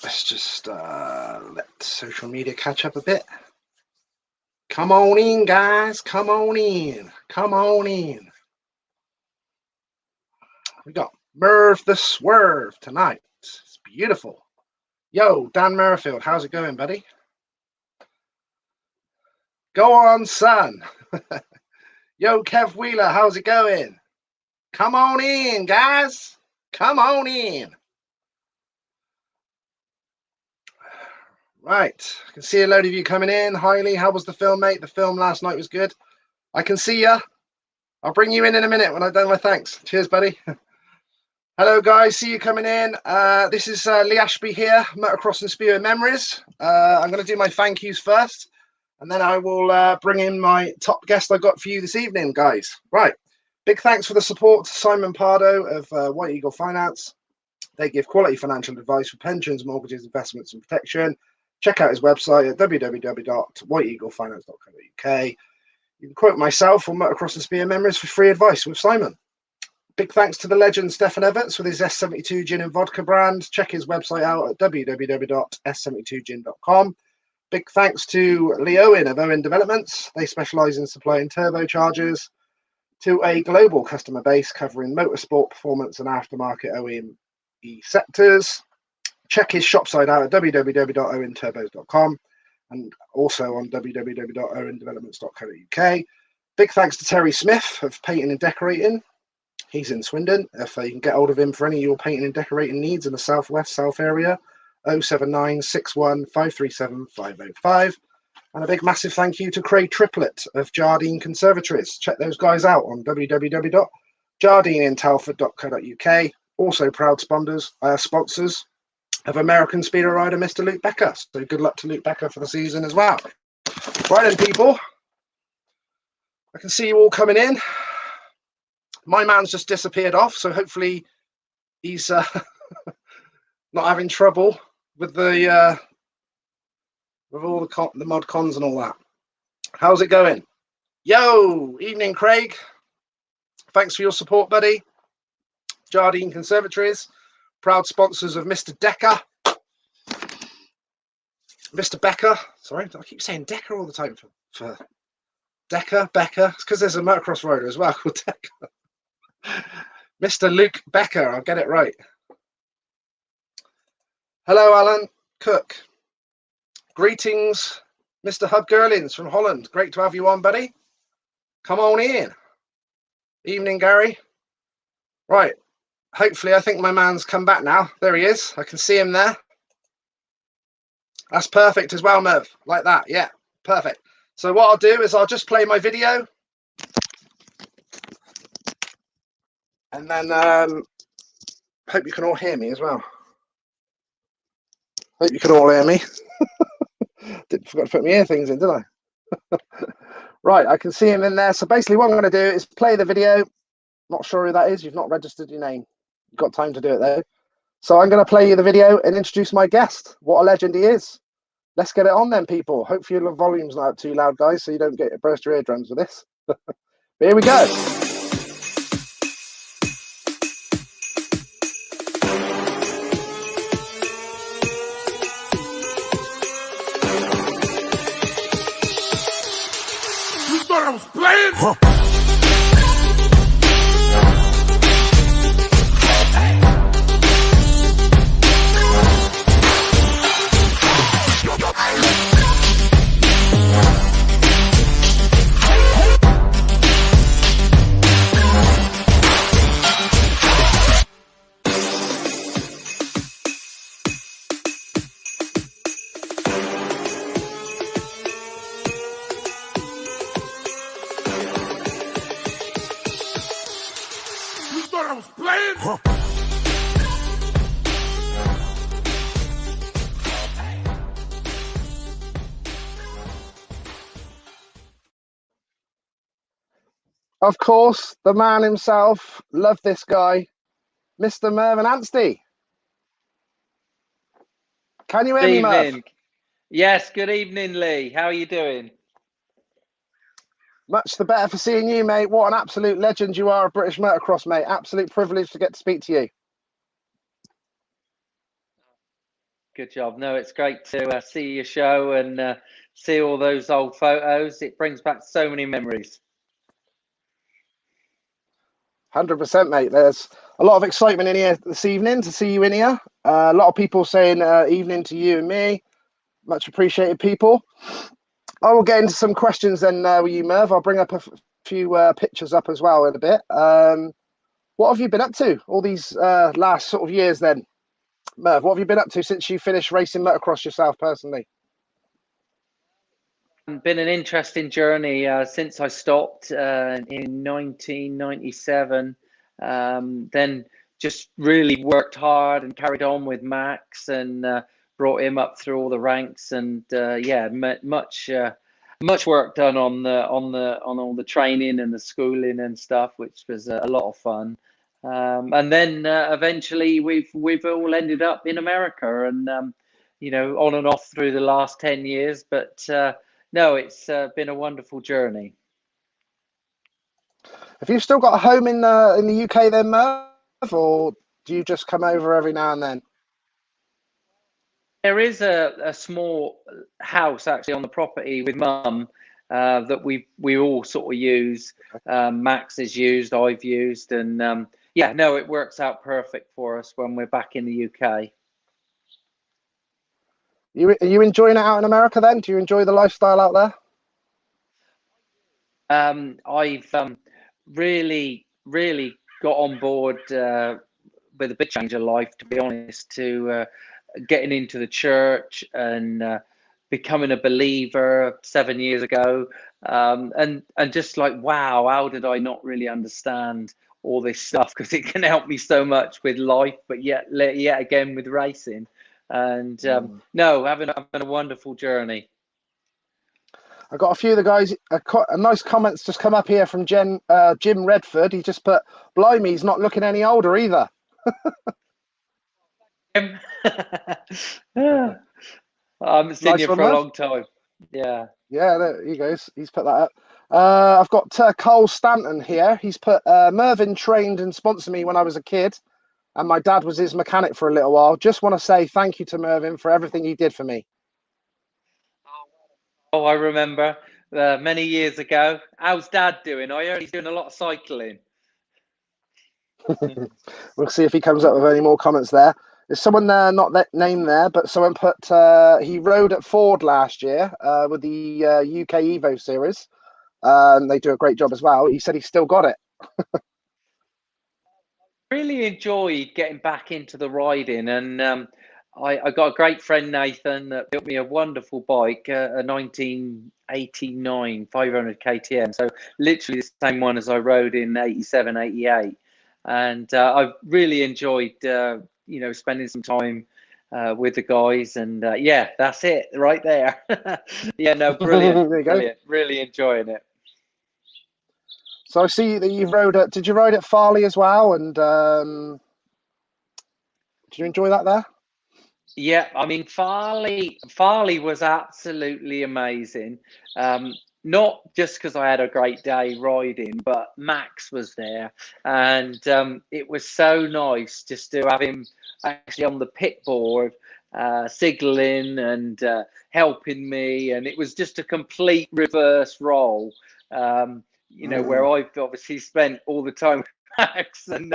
Let's just let social media catch up a bit. Come on in, guys. Come on in. Come on in. We got Merv the Swerve tonight. It's beautiful. Yo, Dan Merrifield, how's it going, buddy? Go on, son. Yo, Kev Wheeler, how's it going? Come on in, guys. Come on in. Right, I can see a load of you coming in. Hi, Lee, how was the film, mate? The film last night was good. I can see ya. I'll bring you in a minute when I've done my thanks. Cheers, buddy. Hello, guys. See you coming in. This is Lee Ashby here, Motocross and Spear Memories. I'm going to do my thank yous first, and then I will bring in my top guest I got for you this evening, guys. Right. Big thanks for the support to Simon Pardo of White Eagle Finance. They give quality financial advice for pensions, mortgages, investments, and protection. Check out his website at www.whiteeaglefinance.co.uk. You can quote myself or Motocross and Spear Memories for free advice with Simon. Big thanks to the legend Stefan Everts with his S72 Gin and Vodka brand. Check his website out at www.s72gin.com. Big thanks to Lee Owen of Owen Developments. They specialise in supplying turbochargers to a global customer base covering motorsport, performance and aftermarket OEM sectors. Check his shop site out at www.owenturbos.com and also on www.owendevelopments.co.uk. Big thanks to Terry Smith of Painting and Decorating. He's in Swindon. If you can get hold of him for any of your painting and decorating needs in the south area, 079 61 537 505. And a big massive thank you to Craig Triplett of Jardine Conservatories. Check those guys out on www.jardineintelford.co.uk. Also proud sponsors of American Speedo rider Mr. Luke Becker. So good luck to Luke Becker for the season as well. Right then, people. I can see you all coming in. My man's just disappeared off, so hopefully he's not having trouble with the with all the mod cons and all that. How's it going? Yo, evening, Craig. Thanks for your support, buddy. Jardine Conservatories, proud sponsors of Mr. Decker. Mr. Becker. Sorry, I keep saying Decker all the time for Decker, Becker. It's because there's a motocross rider as well called Decker. Mr. Luke Becker, I'll get it right. Hello, Alan Cook. Greetings, Mr. Hub Gerlins from Holland. Great to have you on, buddy. Come on in. Evening, Gary. Right. Hopefully, I think my man's come back now. There he is. I can see him there. That's perfect as well, Merv. Like that. Yeah, perfect. So what I'll do is I'll just play my video. And then hope you can all hear me as well. Hope you can all hear me. Forgot to put my ear things in, did I? Right, I can see him in there. So basically what I'm going to do is play the video. Not sure who that is. You've not registered your name. You've got time to do it though. So I'm going to play you the video and introduce my guest. What a legend he is. Let's get it on then, people. Hopefully the volume's not too loud, guys, so you don't get burst your eardrums with this. But here we go. I was playing. Huh. I was playing. Huh. Of course, the man himself. Love this guy, Mr. Mervyn Anstie. Can you hear Good me, Merv? evening. Yes, good evening, Lee. How are you doing? Much the better for seeing you, mate. What an absolute legend you are of British motocross, mate. Absolute privilege to get to speak to you. Good job. No, it's great to see your show and see all those old photos. It brings back so many memories. 100%, mate. There's a lot of excitement in here this evening to see you in here. A lot of people saying evening to you and me. Much appreciated, people. I will get into some questions then with you, Merv. I'll bring up a few pictures up as well in a bit. What have you been up to all these last sort of years then, Merv? What have you been up to since you finished racing motocross yourself personally? It's been an interesting journey since I stopped in 1997. Then just really worked hard and carried on with Max and brought him up through all the ranks. And yeah, much work done on all the training and the schooling and stuff, which was a lot of fun. And then eventually we've all ended up in America, and you know, on and off through the last 10 years. But no, it's been a wonderful journey. Have you still got a home in the UK then, Merv, or do you just come over every now and then? There is a small house actually on the property with Mum that we all sort of use. Max has used, I've used, and yeah, no, it works out perfect for us when we're back in the UK. Are you enjoying it out in America then? Do you enjoy the lifestyle out there? I've really got on board with a big change of life, to be honest, to getting into the church and becoming a believer 7 years ago, and just like, wow, how did I not really understand all this stuff? Because it can help me so much with life, but yet again with racing. And no, having a wonderful journey. I got a few of the guys. A nice comments just come up here from Jim Redford. He just put, "Blimey, he's not looking any older either." I haven't seen Nice you one, for a Merv. long time. Yeah. Yeah, there he goes. He's put that up. I've got Cole Stanton here. He's put, Mervyn trained and sponsored me when I was a kid, and my dad was his mechanic for a little while. Just want to say thank you to Mervyn for everything he did for me. Oh, I remember many years ago. How's Dad doing? I heard he's doing a lot of cycling. We'll see if he comes up with any more comments there. There's someone there, not that name there, but someone put he rode at Ford last year with the UK Evo series. They do a great job as well. He said he's still got it. Really enjoyed getting back into the riding, and I got a great friend, Nathan, that built me a wonderful bike, a 1989 500 KTM. So literally the same one as I rode in 87, 88. And I've really enjoyed, you know, spending some time with the guys. And yeah, that's it right there. Yeah, no, brilliant. There you go. Brilliant. Really enjoying it. So I see that you've rode at. Did you ride at Farley as well? And did you enjoy that there? Yeah, I mean, Farley was absolutely amazing. Not just because I had a great day riding, but Max was there, and it was so nice just to have him actually on the pit board, signaling and helping me, and it was just a complete reverse role. You know, where I've obviously spent all the time with Max, and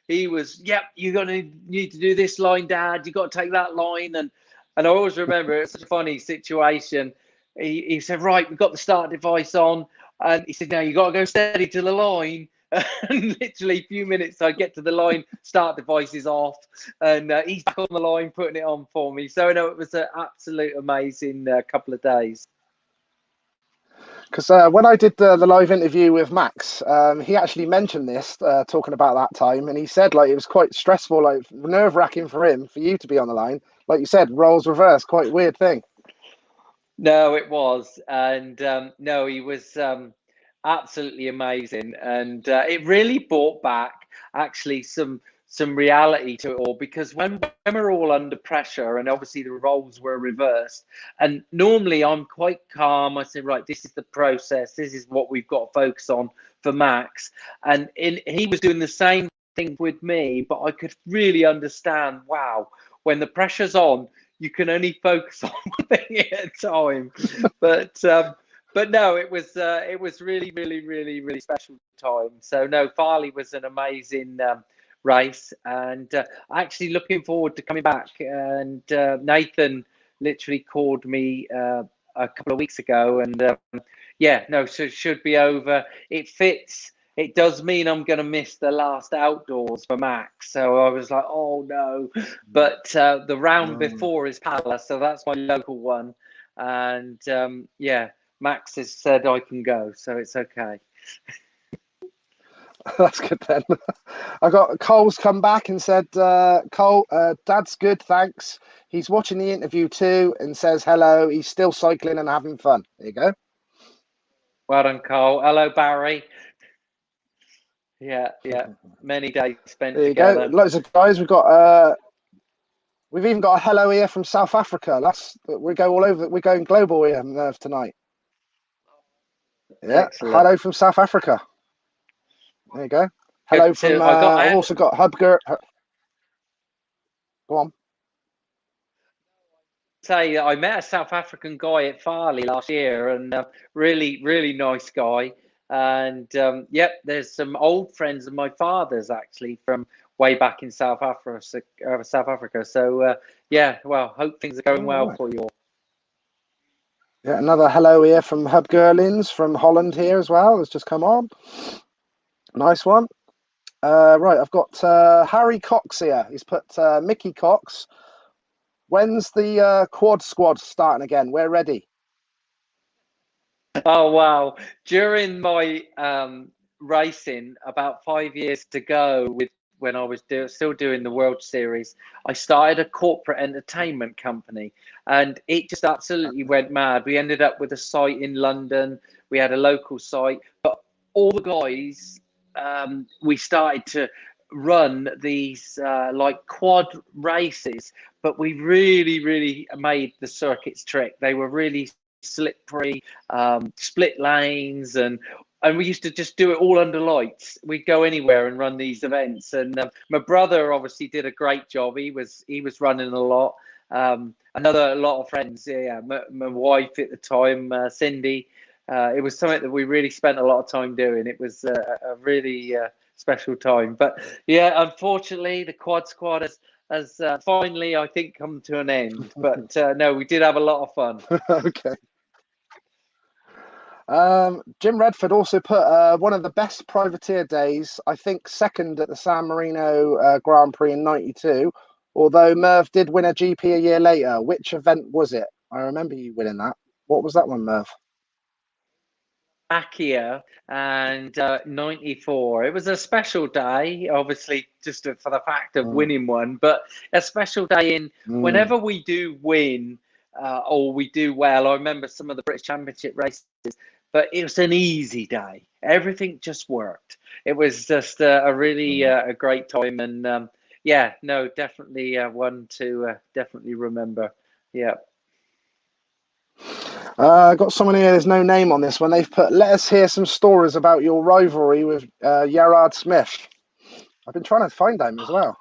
he was, yep, you're gonna need to do this line, Dad. You got to take that line, and I always remember it's such a funny situation. He said, right, we've got the start device on, and he said, now you got to go steady to the line. And literally a few minutes, I get to the line, start device is off, and he's back on the line putting it on for me. So no, it was an absolute amazing couple of days. Because when I did the live interview with Max, he actually mentioned this, talking about that time, and he said like it was quite stressful, like nerve-wracking for him, for you to be on the line. Like you said, roles reversed, quite a weird thing. No, it was, and no, he was. absolutely amazing, and it really brought back actually some reality to it all, because when we're all under pressure and obviously the roles were reversed, and normally I'm quite calm, I say, right, this is the process, this is what we've got to focus on for Max, and he was doing the same thing with me, but I could really understand, wow, when the pressure's on, you can only focus on one thing at a time. But no, it was really, really, really, really special time. So no, Farley was an amazing race, and actually looking forward to coming back. And Nathan literally called me a couple of weeks ago, and yeah, no, so it should be over. It fits. It does mean I'm going to miss the last outdoors for Max. So I was like, oh no. But the round before is Palace, so that's my local one. And yeah, Max has said I can go, so it's okay. That's good then. I got Cole's come back and said, Cole, Dad's good, thanks. He's watching the interview too and says hello. He's still cycling and having fun. There you go. Well done, Cole. Hello, Barry. Yeah. Many days spent There you together. go. Loads of guys. We've even got a hello here from South Africa. We go all over. We're going global here, Merv, tonight. Yeah. Excellent. Hello from South Africa. There you go. Hello from. I've also got Hubger. Go on. Say I met a South African guy at Farley last year, and really, really nice guy. And yep, there's some old friends of my father's actually from way back in South Africa. So yeah, well, hope things are going well for you all. Yeah, another hello here from Hub Gerlins from Holland here as well. Has just come on. Nice one. Right, I've got Harry Cox here. He's put Mickey Cox. When's the quad squad starting again? We're ready. Oh wow! During my racing, about 5 years to go, when I was still doing the World Series, I started a corporate entertainment company, and it just absolutely went mad. We ended up with a site in London. We had a local site, but all the guys, we started to run these like quad races, but we really made the circuits trick. They were really slippery, split lanes, and we used to just do it all under lights. We'd go anywhere and run these events. And my brother obviously did a great job. He was running a lot. A lot of friends. Yeah, my wife at the time, Cindy. It was something that we really spent a lot of time doing. It was a really special time. But yeah, unfortunately, the quad squad has finally, I think, come to an end. But no, we did have a lot of fun. Okay. Jim Redford also put one of the best privateer days, I think second at the San Marino Grand Prix in '92, although Merv did win a GP a year later. Which event was it? I remember you winning that. What was that one, Merv? Slovakia and '94. It was a special day, obviously, just for the fact of winning one, but a special day in whenever we do win or we do well. I remember some of the British Championship races, but it was an easy day. Everything just worked. It was just a really a great time, and yeah, no, definitely one to definitely remember. Yeah. I got someone here, there's no name on this one. They've put, let us hear some stories about your rivalry with Gerard Smith. I've been trying to find him as well.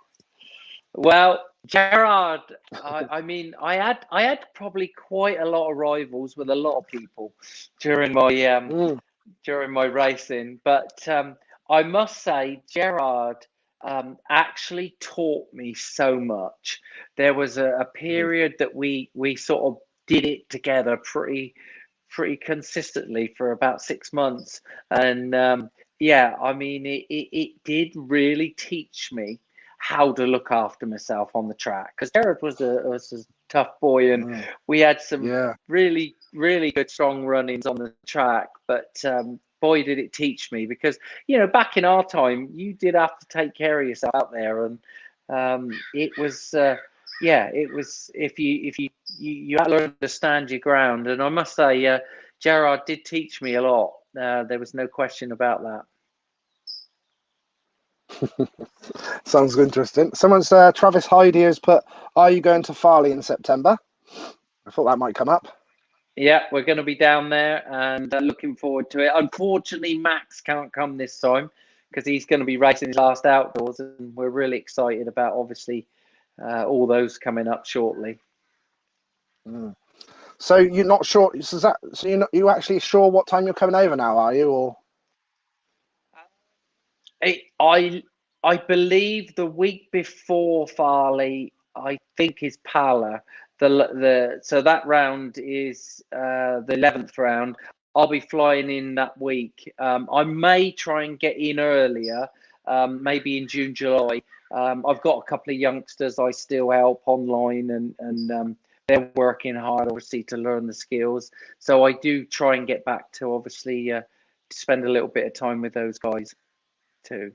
Well, Gerard, I mean, I had probably quite a lot of rivals with a lot of people during my racing, but I must say Gerard actually taught me so much. There was a period that we sort of did it together pretty consistently for about 6 months, and yeah, I mean, it did really teach me how to look after myself on the track, because Gerard was a tough boy, and we had some really good strong run-ins on the track, but boy did it teach me, because back in our time you did have to take care of yourself out there, and it was it was, if you had to learn to stand your ground. And I must say Gerard did teach me a lot, There was no question about that. Sounds interesting. Someone's Travis Heidi has put, "Are you going to Farley in September?" I thought that might come up. Yeah, we're going to be down there and looking forward to it. Unfortunately, Max can't come this time because he's going to be racing his last outdoors, and we're really excited about obviously all those coming up shortly. Mm. So you're not sure? So you actually sure what time you're coming over now? Are you or? I believe the week before Farley, I think is Pala. So that round is the 11th round. I'll be flying in that week. I may try and get in earlier, maybe in June, July. I've got a couple of youngsters I still help online, and they're working hard, obviously, to learn the skills. So I do try and get back to obviously spend a little bit of time with those guys too.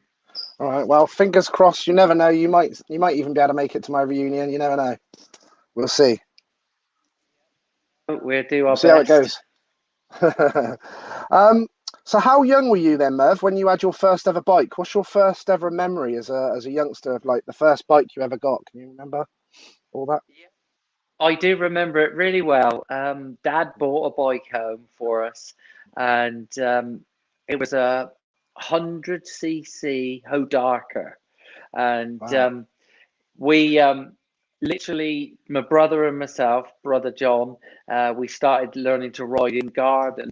All right. Well, fingers crossed. You never know. You might even be able to make it to my reunion. You never know. We'll see. We'll do our best. See how it goes. So how young were you then, Merv, when you had your first ever bike? What's your first ever memory as a youngster of like the first bike you ever got? Can you remember all that? I do remember it really well. Dad bought a bike home for us, and it was a 100cc Hodarker, and Wow. we literally, my brother and myself, brother John, we started learning to ride in garden.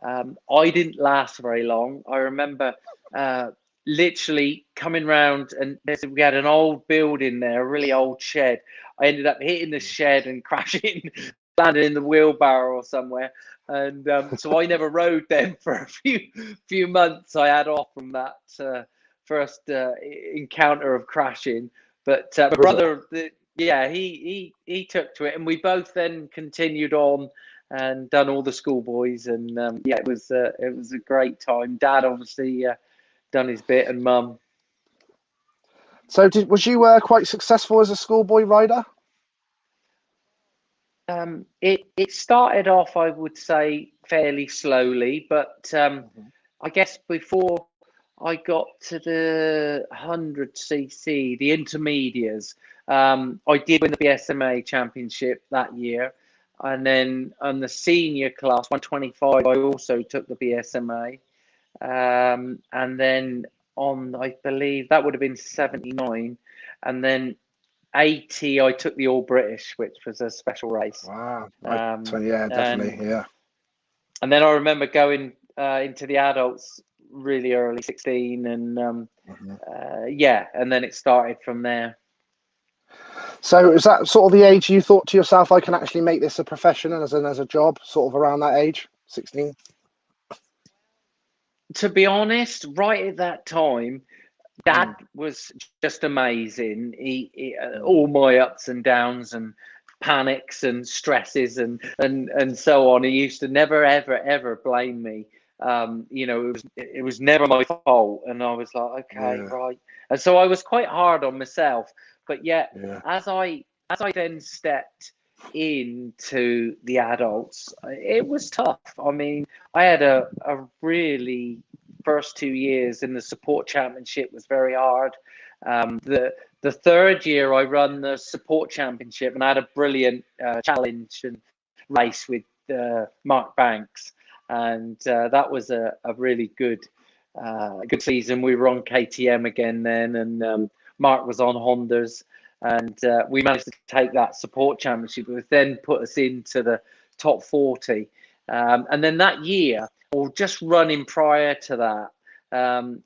I didn't last very long. I remember literally coming round, and we had an old building there, a really old shed. I ended up hitting the shed and crashing, landing in the wheelbarrow or somewhere. And so I never rode them for a few months. I had off from that first encounter of crashing. But my brother, he took to it, and we both then continued on and done all the schoolboys, and it was a great time. Dad obviously done his bit, and Mum. So was you quite successful as a schoolboy rider? It started off, I would say, fairly slowly, but I guess before I got to the 100cc, the intermediates, I did win the BSMA championship that year. And then on the senior class, 125, I also took the BSMA. And then on, I believe that would have been 79. And then 80, I took the All British, which was a special race. Wow. Yeah, definitely. Yeah. And then I remember going into the adults really early, 16. And and then it started from there. So is that sort of the age you thought to yourself, I can actually make this a profession and as a job, sort of around that age, 16? To be honest, right at that time, Dad was just amazing. He all my ups and downs and panics and stresses and so on. He used to never ever blame me. It was never my fault, and I was like, okay, right. And so I was quite hard on myself. But yet, as I then stepped into the adults, it was tough. I mean, I had a really first 2 years in the support championship was very hard. The third year I run the support championship, and I had a brilliant challenge and race with Mark Banks, and that was a really good season. We were on KTM again then, and Mark was on Hondas, and we managed to take that support championship, which then put us into the top 40. And then that year, or just running prior to that,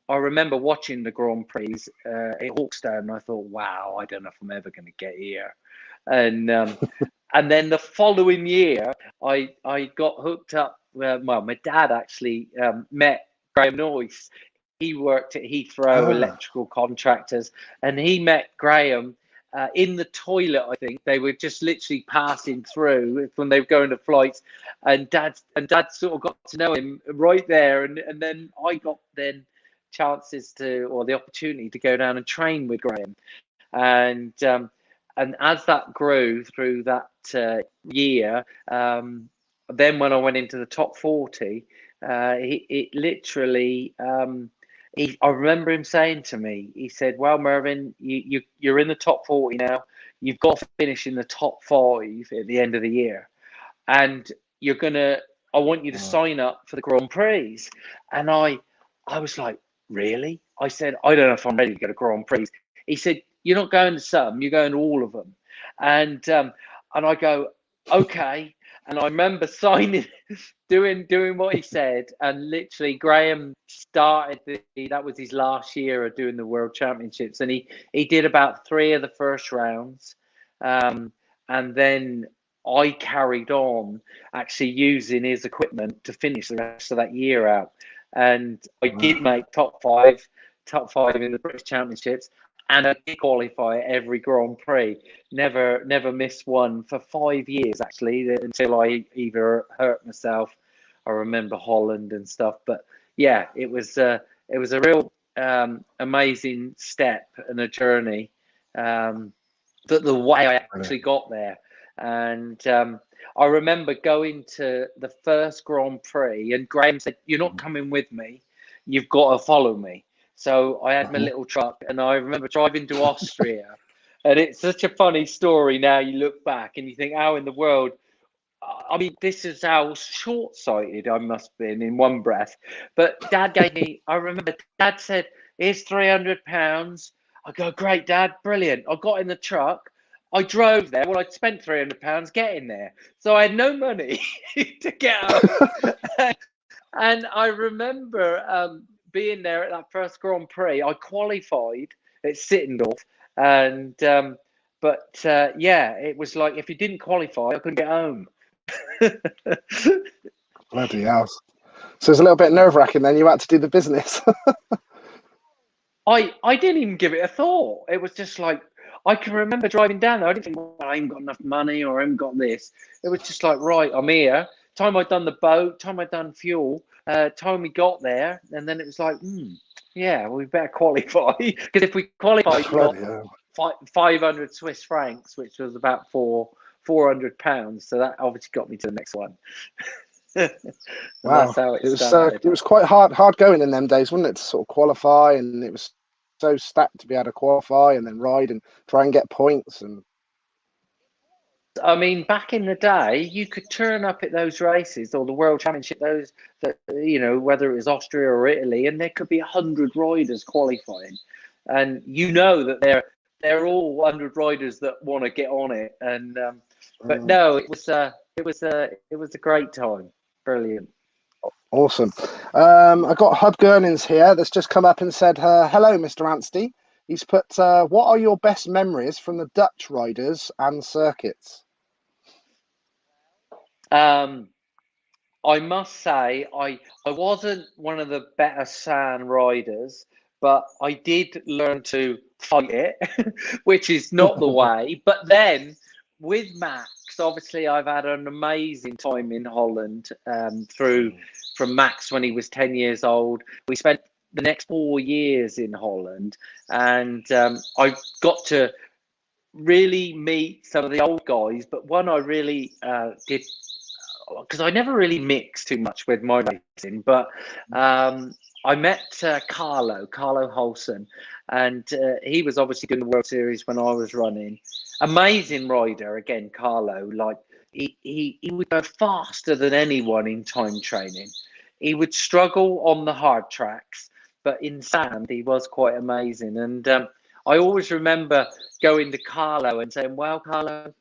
I remember watching the Grand Prix at Hawkstone, and I thought, wow, I don't know if I'm ever going to get here. And and then the following year, I got hooked up. My dad actually met Graham Noyce. He worked at Heathrow Electrical Contractors, and he met Graham in the toilet. I think they were just literally passing through when they were going to flights, and Dad sort of got to know him right there, and then I got then chances or the opportunity to go down and train with Graham, and as that grew through that year, then when I went into the top 40, It literally. I remember him saying to me, he said, "Well, Mervyn, you're in the top 40 now. You've got to finish in the top 5 at the end of the year, and you're gonna. I want you to sign up for the Grand Prix." And I was like, "Really?" I said, "I don't know if I'm ready to go to Grand Prix." He said, "You're not going to some. You're going to all of them." And I go, "Okay." And I remember signing, doing what he said, and literally Graham started that was his last year of doing the World Championships, and he did about 3 of the first rounds, and then I carried on actually using his equipment to finish the rest of that year out, and I did make top five in the British Championships. And I did qualify at every Grand Prix. Never missed one for 5 years, actually, until I either hurt myself. I remember Holland and stuff. But yeah, it was a real amazing step and a journey. The way I actually got there. And I remember going to the first Grand Prix, and Graham said, "You're not coming with me. You've got to follow me." So I had my little truck, and I remember driving to Austria. And it's such a funny story now. You look back and you think, how in the world? I mean, this is how short-sighted I must have been in one breath. But Dad gave me, I remember Dad said, "Here's £300. I go, "Great, Dad, brilliant." I got in the truck. I drove there. Well, I'd spent £300 getting there. So I had no money to get home. And I remember being there at that first Grand Prix. I qualified at Sittendorf, and yeah, it was like if you didn't qualify, I couldn't get home. Bloody hell. So it's a little bit nerve-wracking then. You had to do the business. I didn't even give it a thought. It was just like, I can remember driving down there. I didn't think, well, I ain't got enough money or I haven't got this. It was just like, right, I'm here. Time I'd done the boat, time I'd done fuel, time we got there, and then it was like, yeah, well, we better qualify. Because if we qualified, we got 500 Swiss francs, which was about £400. So that obviously got me to the next one. Wow, that's how it started. It was quite hard going in them days, wasn't it, to sort of qualify, and it was so stacked to be able to qualify and then ride and try and get points. And I mean, back in the day, you could turn up at those races or the World Championship, those that whether it was Austria or Italy, and there could be 100 riders qualifying, and that they're all 100 riders that want to get on it. And but no, it was a great time. Brilliant. Awesome. I got Hub Gurnings here that's just come up and said, "Hello, Mr. Anstey." He's put, "What are your best memories from the Dutch riders and circuits?" I must say, I wasn't one of the better sand riders, but I did learn to fight it, which is not the way. But then with Max, obviously, I've had an amazing time in Holland from Max when he was 10 years old. We spent the next 4 years in Holland, and I got to really meet some of the old guys. But one I really did, because I never really mixed too much with my racing, but I met Carlo Holson, and he was obviously doing the World Series when I was running. Amazing rider, again, Carlo. Like he would go faster than anyone in time training. He would struggle on the hard tracks, but in sand, he was quite amazing. And I always remember going to Carlo and saying, "Well, Carlo,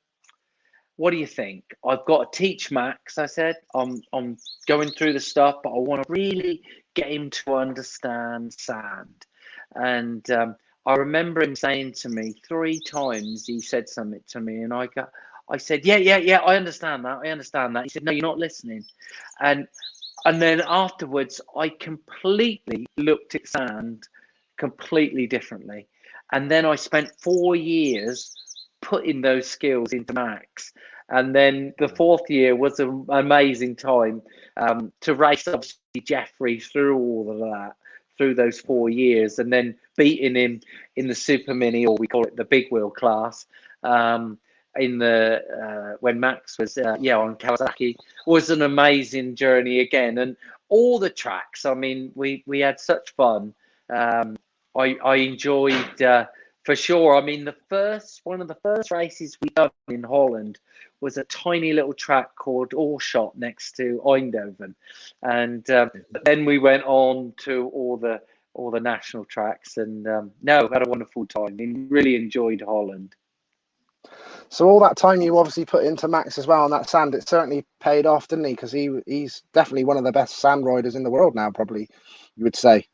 what do you think? I've got to teach Max." I said, I'm going through the stuff, but I want to really get him to understand sand." And I remember him saying to me 3 times, he said something to me, and I said, yeah, I understand that. He said, "No, you're not listening." And then afterwards, I completely looked at sand completely differently. And then I spent 4 years putting those skills into Max. And then the 4th year was an amazing time to race, obviously, Jeffrey through all of that, through those 4 years, and then beating him in the super mini, or we call it the big wheel class, in the when Max was on Kawasaki, was an amazing journey again. And all the tracks. I mean, we had such fun. I enjoyed for sure. I mean, one of the first races we done in Holland was a tiny little track called Oorschot next to Eindhoven, and then we went on to all the national tracks, and no, had a wonderful time. We really enjoyed Holland. So all that time you obviously put into Max as well on that sand, it certainly paid off, didn't he? Because he's definitely one of the best sand riders in the world now, probably, you would say.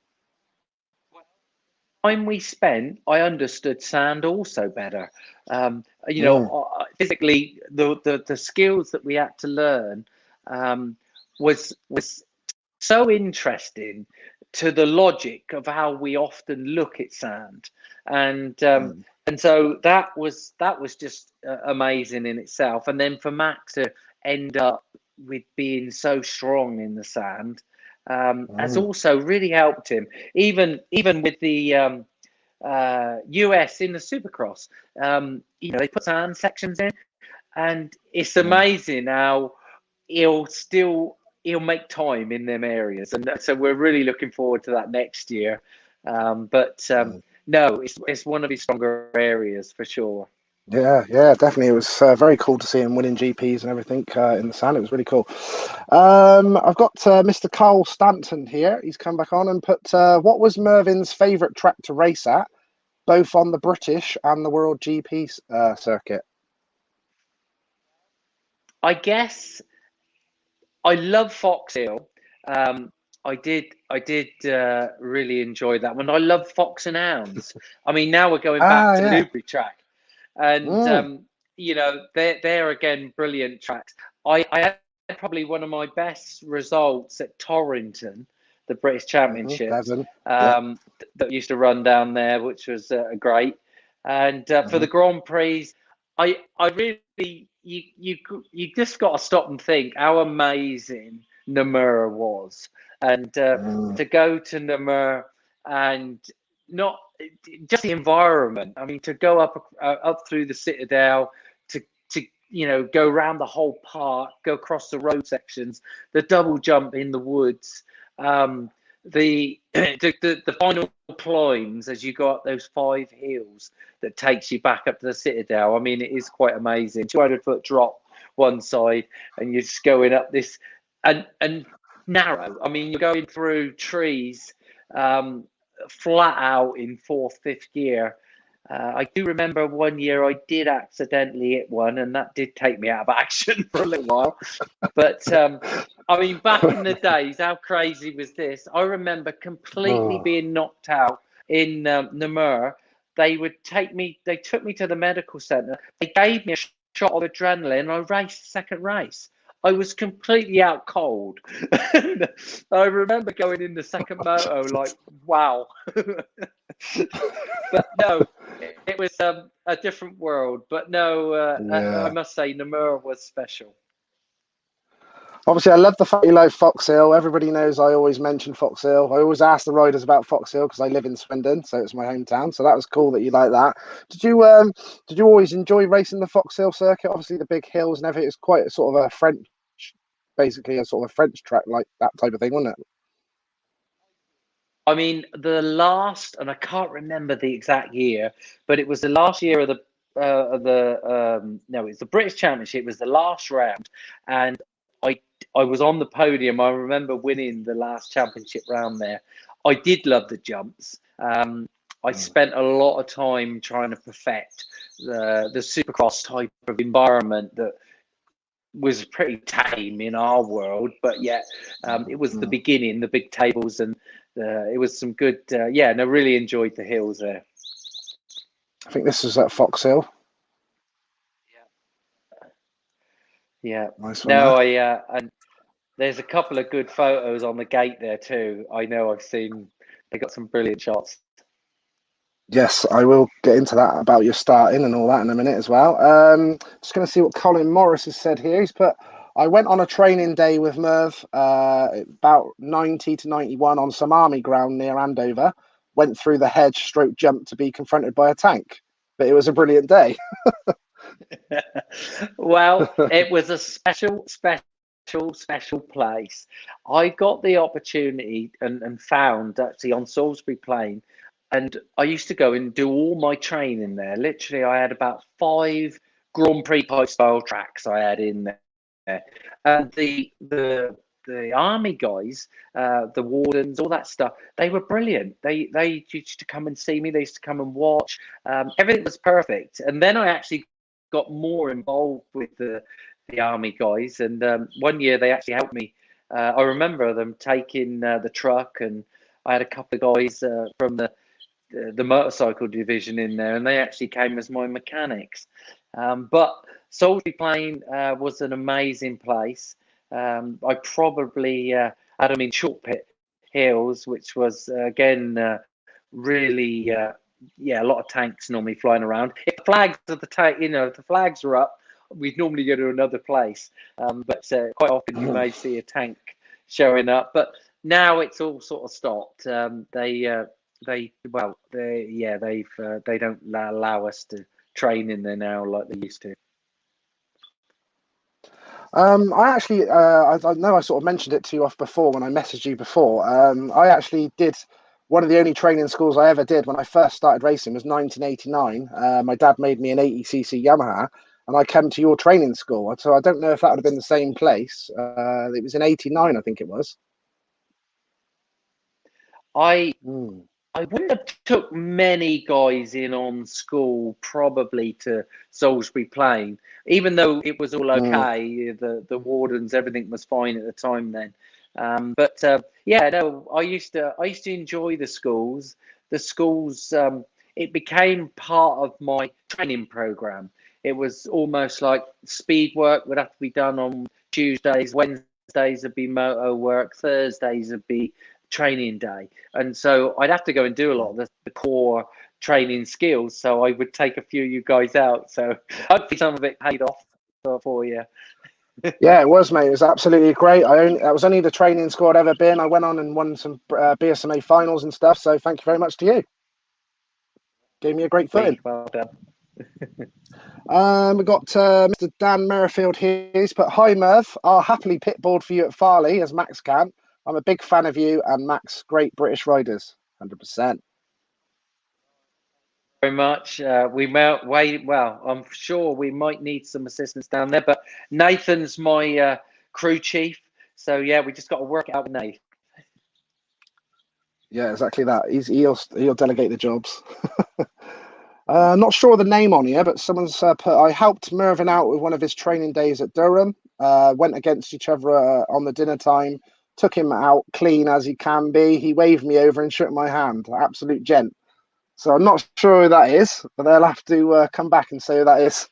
Time we spent, I understood sand also better. You know, physically, the skills that we had to learn was so interesting to the logic of how we often look at sand, and so that was just amazing in itself. And then for Max to end up with being so strong in the sand has also really helped him. Even with the US in the Supercross, you know, they put sand sections in, and it's amazing how he'll make time in them areas, and so we're really looking forward to that next year. No, it's one of his stronger areas for sure. Yeah, definitely. It was very cool to see him winning GPs and everything in the sand. It was really cool. I've got Mr. Carl Stanton here. He's come back on and put, what was Mervyn's favourite track to race at, both on the British and the World GP circuit? I guess I love Fox Hill. I did really enjoy that one. I love Fox and Hounds. I mean, now we're going back to Newbury track, and you know, they're again brilliant tracks. I had probably one of my best results at Torrington, the British Championships, that used to run down there, which was great. And for the Grand Prix, I really, you just got to stop and think how amazing Namur was, and to go to Namur and not just the environment. I mean, to go up through the Citadel, to you know, go around the whole park, go across the road sections, the double jump in the woods, the final climbs as you go up those 5 hills that takes you back up to the Citadel. I mean, it is quite amazing. 200-foot drop one side, and you're just going up this and narrow. I mean, you're going through trees, flat out in 4th, 5th gear. I do remember one year I did accidentally hit one, and that did take me out of action for a little while. But I mean, back in the days, how crazy was this? I remember completely being knocked out in Namur. They took me to the medical centre. They gave me a shot of adrenaline, and I raced the second race. I was completely out cold. I remember going in the second moto like, wow. But no, it was a different world. But no, I must say, Namur was special. Obviously, I love the fact you like Fox Hill. Everybody knows I always mention Fox Hill. I always ask the riders about Fox Hill because I live in Swindon, so it's my hometown. So that was cool that you like that. Did you always enjoy racing the Fox Hill circuit? Obviously, the big hills and everything. It's quite a sort of a French, basically a sort of a French track, like that type of thing, wasn't it? I mean, the last, and I can't remember the exact year, but it was the last year of no, it's the British Championship. It was the last round, and I was on the podium. I remember winning the last championship round there. I did love the jumps. I spent a lot of time trying to perfect the Supercross type of environment that was pretty tame in our world, but yet it was the beginning, the big tables, and it was some good. And I really enjoyed the hills there. I think this was at Fox Hill. Yeah. Nice one, no, and there's a couple of good photos on the gate there too. I know I've seen they got some brilliant shots. Yes, I will get into that about your starting and all that in a minute as well. Just going to see what Colin Morris has said here. He's put, I went on a training day with Merv about 90 to 91 on some army ground near Andover. Went through the hedge stroke jump to be confronted by a tank. But it was a brilliant day. Well, it was a special special place. I got the opportunity and found actually on Salisbury Plain, and I used to go and do all my training there. Literally, I had about 5 Grand Prix type style tracks I had in there, and the army guys, the wardens, all that stuff, they were brilliant. They used to come and see me. They used to come and watch. Everything was perfect. And then I actually got more involved with the army guys. And one year they actually helped me. I remember them taking the truck, and I had a couple of guys from the motorcycle division in there, and they actually came as my mechanics. But Salisbury Plain was an amazing place. I probably had them in Short Pit Hills, which was again really a lot of tanks normally flying around. If the flags of the tank, if the flags are up, we'd normally go to another place. But quite often you may see a tank showing up. But now it's all sort of stopped. They don't allow us to train in there now like they used to. I actually, I know I sort of mentioned it to you off before when I messaged you before. I actually did one of the only training schools I ever did when I first started racing was 1989. My dad made me an 80cc Yamaha, and I came to your training school. So I don't know if that would have been the same place. It was in 89, I think it was. I wouldn't have took many guys in on school probably to Salisbury Plain, even though it was all okay. The wardens, everything was fine at the time then. I used to enjoy the schools. The schools, it became part of my training program. It was almost like speed work would have to be done on Tuesdays, Wednesdays would be moto work, Thursdays would be training day, and so I'd have to go and do a lot of the core training skills. So I would take a few of you guys out. So hopefully some of it paid off for you. Yeah, it was, mate. It was absolutely great. That was only the training school I'd ever been. I went on and won some BSMA finals and stuff. So thank you very much to you. Gave me a great footing. Well done. We've got Mr. Dan Merrifield here. He's put, "Hi Merv, I'll happily pitboard for you at Farley as Max can. I'm a big fan of you and Max, great British riders, 100%. Very much. We might wait. Well, I'm sure we might need some assistance down there, but Nathan's my crew chief. So yeah, we just got to work it out with Nate. Yeah, exactly that. He'll delegate the jobs. Not sure of the name on here, but someone's put, "I helped Mervyn out with one of his training days at Durham. Went against each other on the dinner time. Took him out clean as he can be. He waved me over and shook my hand. Absolute gent." So I'm not sure who that is, but they'll have to come back and say who that is.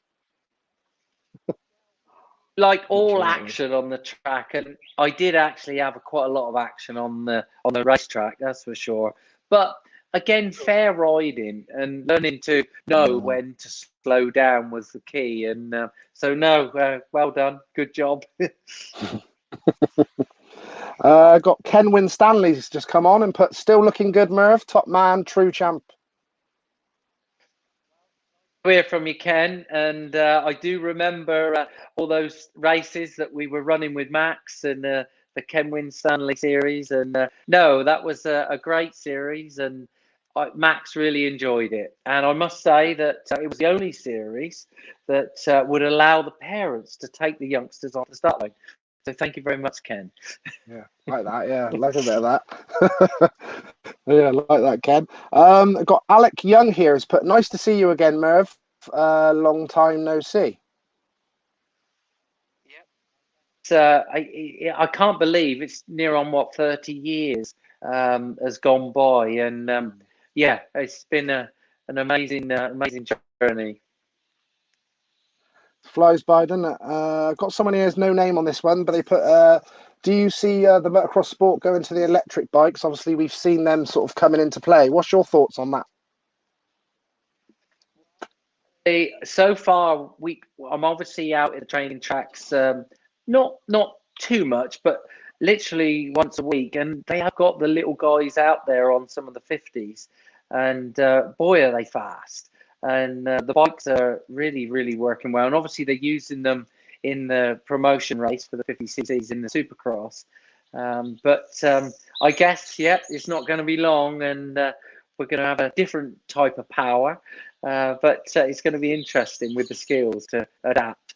Like all action on the track, and I did actually have quite a lot of action on the racetrack, that's for sure. But again, fair riding and learning to know when to slow down was the key. And well done, good job. Got Ken Winstanley's just come on and put, "Still looking good, Merv. Top man, true champ." Hear from you, Ken, and I do remember all those races that we were running with Max and the Ken Winstanley series. And that was a great series, and Max really enjoyed it. And I must say that it was the only series that would allow the parents to take the youngsters off the start line. So thank you very much, Ken. Yeah, like that. Yeah, like a bit of that. Yeah, like that, Ken. I've got Alec Young here. Has put, "Nice to see you again, Merv. Long time no see." I can't believe it's near on 30 years has gone by, and it's been an amazing journey. Flies by, doesn't it? Got someone here has no name on this one, but they put, "Do you see the motocross sport going to the electric bikes? Obviously, we've seen them sort of coming into play. What's your thoughts on that?" So far, I'm obviously out at the training tracks, not too much, but literally once a week, and they have got the little guys out there on some of the 50s, and boy, are they fast. And the bikes are really, really working well. And obviously, they're using them in the promotion race for the 50cc's in the Supercross. But I guess, yeah, it's not going to be long, and we're going to have a different type of power. But it's going to be interesting with the skills to adapt.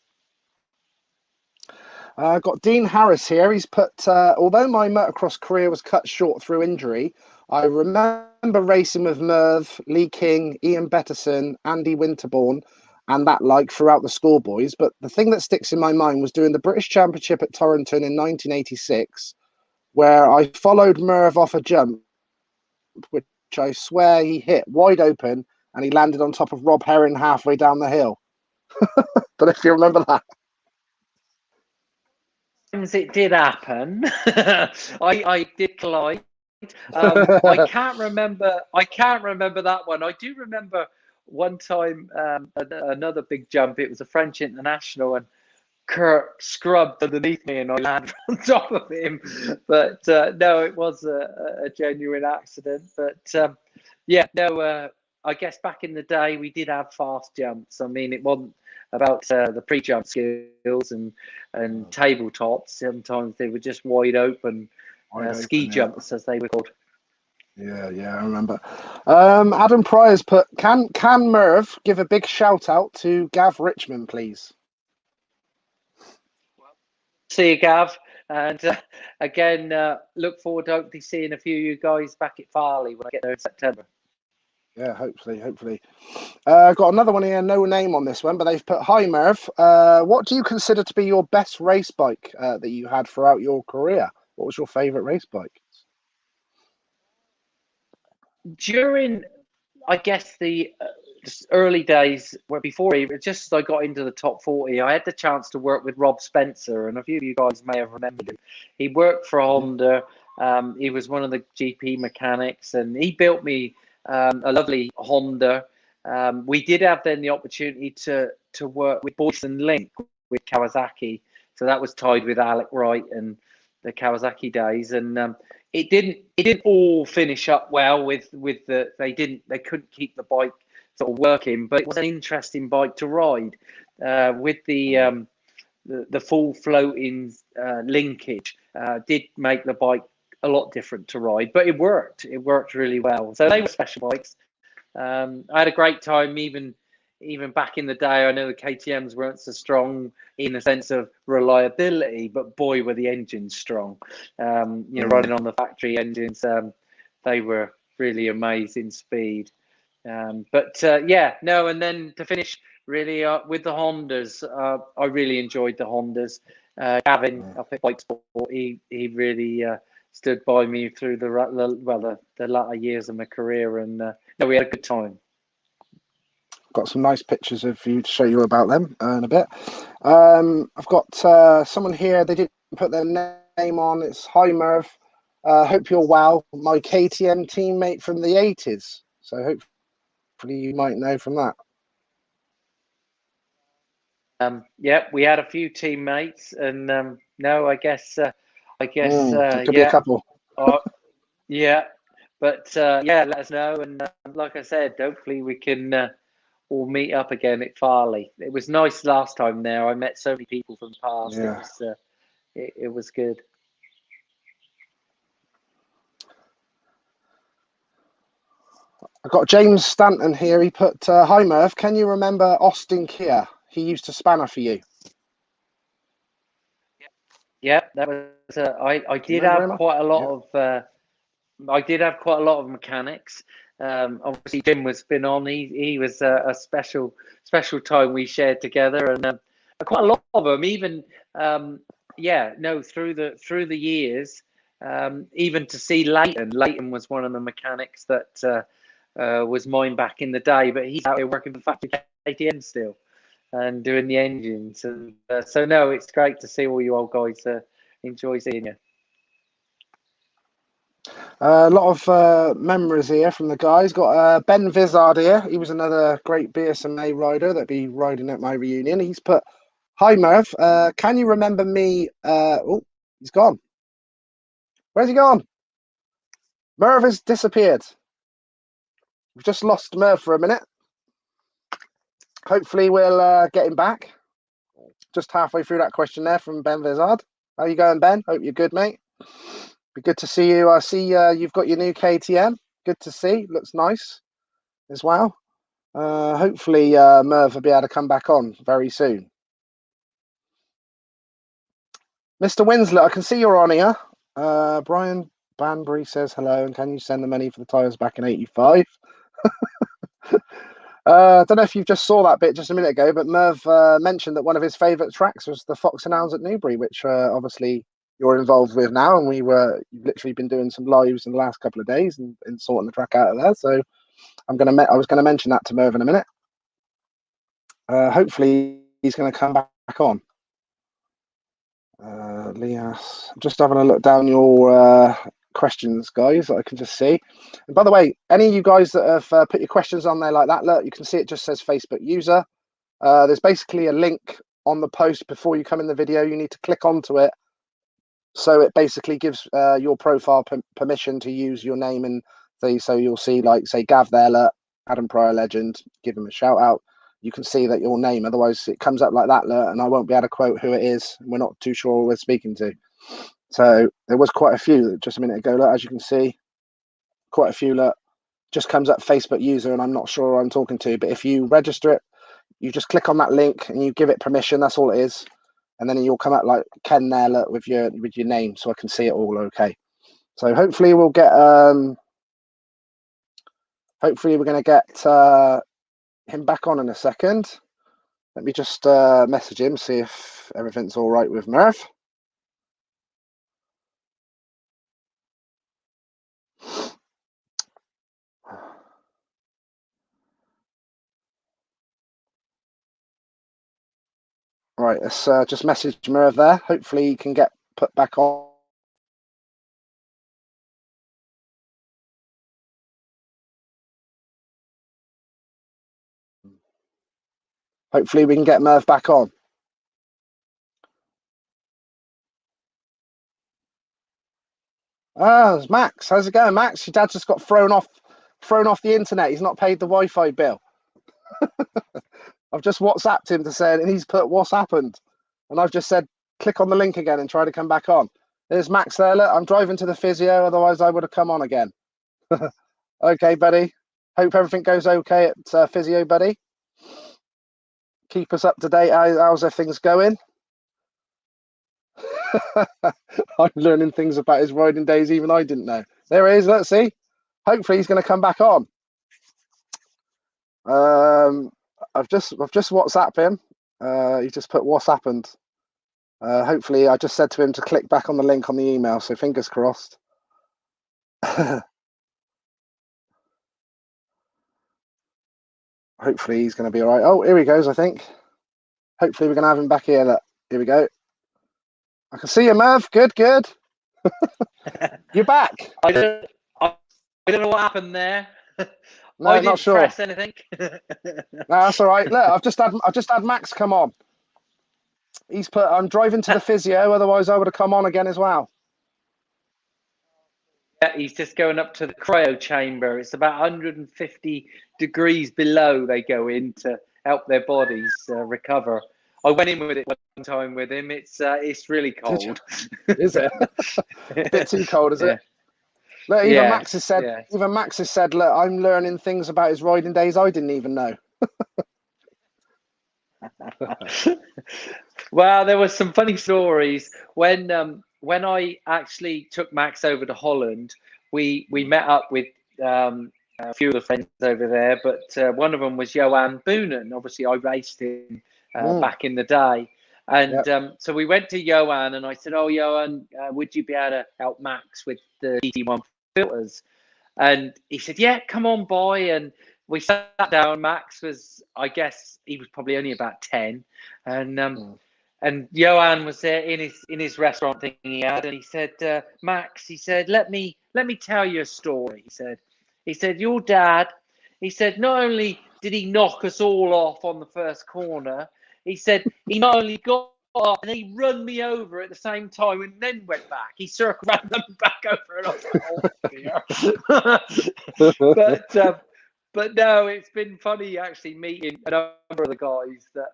I've got Dean Harris here. He's put, although my motocross career was cut short through injury, I remember racing with Merv, Lee King, Ian Betterson, Andy Winterbourne, and that like throughout the schoolboys. But the thing that sticks in my mind was doing the British Championship at Torrington in 1986, where I followed Merv off a jump, which I swear he hit wide open, and he landed on top of Rob Herring halfway down the hill. But if you remember that. It did happen. I did collide. I can't remember that one. I do remember one time another big jump. It was a French international, and Kurt scrubbed underneath me, and I landed on top of him. But no, it was a genuine accident. But yeah, no. I guess back in the day we did have fast jumps. I mean, it wasn't about the pre-jump skills and tabletops. Sometimes they were just wide open ski jumps, as they were called. Yeah, I remember. Adam Pryor's put, can Merv give a big shout out to Gav Richmond, please? See you, Gav. And again, look forward to hopefully seeing a few of you guys back at Farley when I get there in September. Yeah, hopefully. Got another one here, no name on this one, but they've put, hi Merv, what do you consider to be your best race bike that you had throughout your career? What was your favourite race bike? During, I guess, the early days, where before just as I got into the top 40, I had the chance to work with Rob Spencer, and a few of you guys may have remembered him. He worked for Honda. He was one of the GP mechanics, and he built me a lovely Honda. We did have then the opportunity to work with Boyson Link with Kawasaki, so that was tied with Alec Wright and the Kawasaki days, and it didn't all finish up well with they couldn't keep the bike sort of working, but it was an interesting bike to ride with the full floating linkage. Did make the bike a lot different to ride, but it worked really well. So they were special bikes. I had a great time, even back in the day. I know the KTMs weren't so strong in the sense of reliability, but boy, were the engines strong. Running on the factory engines, they were really amazing speed. And then to finish really with the Hondas, I really enjoyed the Hondas. Gavin up at Bike Sport, he really stood by me through the latter years of my career, and we had a good time. Got some nice pictures of you to show you about them in a bit. I've got someone here, they didn't put their name on. It's, hi Merv, hope you're well, my KTM teammate from the 80s. So hopefully you might know from that. We had a few teammates, and I guess could be a couple. But let us know, and like I said, hopefully we can all meet up again at Farley. It was nice last time there. I met so many people from the past. Yeah. It was good. I've got James Stanton here. He put, hi Merv, can you remember Austin Keir? He used to spanner for you. Yeah, that was. I did have quite a lot of. I did have quite a lot of mechanics. Obviously, Jim was been on. He was a special time we shared together, and quite a lot of them. Even through the years, even to see Leighton. Leighton was one of the mechanics that was mine back in the day, but he's out here working for factory KTM still and doing the engines. And it's great to see all you old guys. Enjoy seeing you. A lot of memories here from the guys. Got Ben Vizard here. He was another great BSMA rider that'd be riding at my reunion. He's put, hi Merv, can you remember me? He's gone. Where's he gone? Merv has disappeared. We've just lost Merv for a minute. Hopefully we'll get him back. just halfway through that question there from Ben Vizard. How you going, Ben? Hope you're good, mate. Be good to see you. I see you've got your new KTM. Good to see. Looks nice as well. Hopefully Merv will be able to come back on very soon. Mr. Winslet, I can see you're on here. Brian Banbury says hello, and can you send the money for the tyres back in 85? I don't know if you just saw that bit just a minute ago, but Merv mentioned that one of his favourite tracks was the Fox and Hounds at Newbury, which obviously you're involved with now, and you've literally been doing some lives in the last couple of days and sorting the track out of there. So I was gonna mention that to Merv in a minute. Hopefully he's going to come back on. Lias, just having a look down your questions, guys, that I can just see. And by the way, any of you guys that have put your questions on there like that, look, you can see it just says Facebook user. There's basically a link on the post before you come in the video. You need to click onto it. So it basically gives your profile permission to use your name and things. So you'll see, like, say, Gav there, look, Adam Pryor legend, give him a shout out. You can see that your name, otherwise it comes up like that, look, and I won't be able to quote who it is. We're not too sure who we're speaking to. So there was quite a few just a minute ago, look, as you can see, quite a few, look, just comes up Facebook user, and I'm not sure who I'm talking to, but if you register it, you just click on that link and you give it permission, that's all it is. And then you'll come up like Ken there, look, with your name, so I can see it all okay. So hopefully we'll get, hopefully we're going to get him back on in a second. Let me just message him, see if everything's all right with Merv. Right, let's just message Merv there. Hopefully he can get put back on. Hopefully we can get Merv back on. Ah, it's Max. How's it going, Max? Your dad just got thrown off the internet. He's not paid the Wi-Fi bill. I've just WhatsApped him to say, and he's put what's happened, and I've just said click on the link again and try to come back on. There's Max there. Look, I'm driving to the physio. Otherwise, I would have come on again. Okay, buddy. Hope everything goes okay at physio, buddy. Keep us up to date. How's things going? I'm learning things about his riding days even I didn't know. There he is. Let's see. Hopefully he's going to come back on. I've just WhatsApped him. He just put what's happened. Hopefully, I just said to him to click back on the link on the email. So fingers crossed. Hopefully he's going to be all right. Oh, here he goes, I think. Hopefully we're going to have him back here. Look, here we go. I can see you, Merv. Good. You're back. I don't know what happened there. No, I didn't not sure. press anything. No, that's all right. Look, I've just had Max come on. He's put, I'm driving to the physio. Otherwise, I would have come on again as well. Yeah, he's just going up to the cryo chamber. It's about 150 degrees below they go in to help their bodies recover. I went in with it one time with him. It's really cold. Is it? A bit too cold, is it? Look, even Max has said. Even Max has said, "Look, I'm learning things about his riding days I didn't even know." Well, there were some funny stories when I actually took Max over to Holland. We met up with a few of the friends over there, but one of them was Johan Boonen. Obviously, I raced him back in the day. And so we went to Johan and I said, "Oh, Johan, would you be able to help Max with the GT1 filters?" And he said, "Yeah, come on, boy." And we sat down. Max was, I guess, he was probably only about 10. And Johan was there in his restaurant thing he had. And he said, "Max," he said, let me tell you a story. He said, "Your dad," he said, "not only did he knock us all off on the first corner, he said he not only got up and he run me over at the same time and then went back. He circled around and back over and off." But no, it's been funny actually meeting a number of the guys that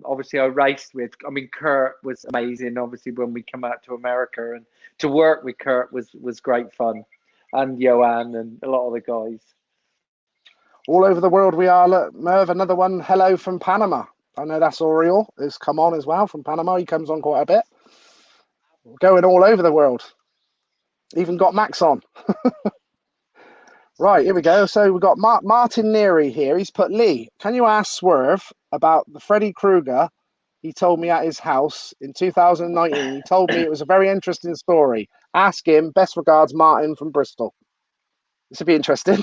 obviously I raced with. I mean, Kurt was amazing. Obviously, when we come out to America, and to work with Kurt was great fun, and Johan and a lot of the guys. All over the world we are. Look, Merv, another one. Hello from Panama. I know that's Oriol has come on as well from Panama. He comes on quite a bit. Going all over the world. Even got Max on. Right, here we go. So we've got Martin Neary here. He's put, Lee, can you ask Swerve about the Freddy Krueger he told me at his house in 2019? He told me it was a very interesting story. Ask him. Best regards, Martin from Bristol. This would be interesting.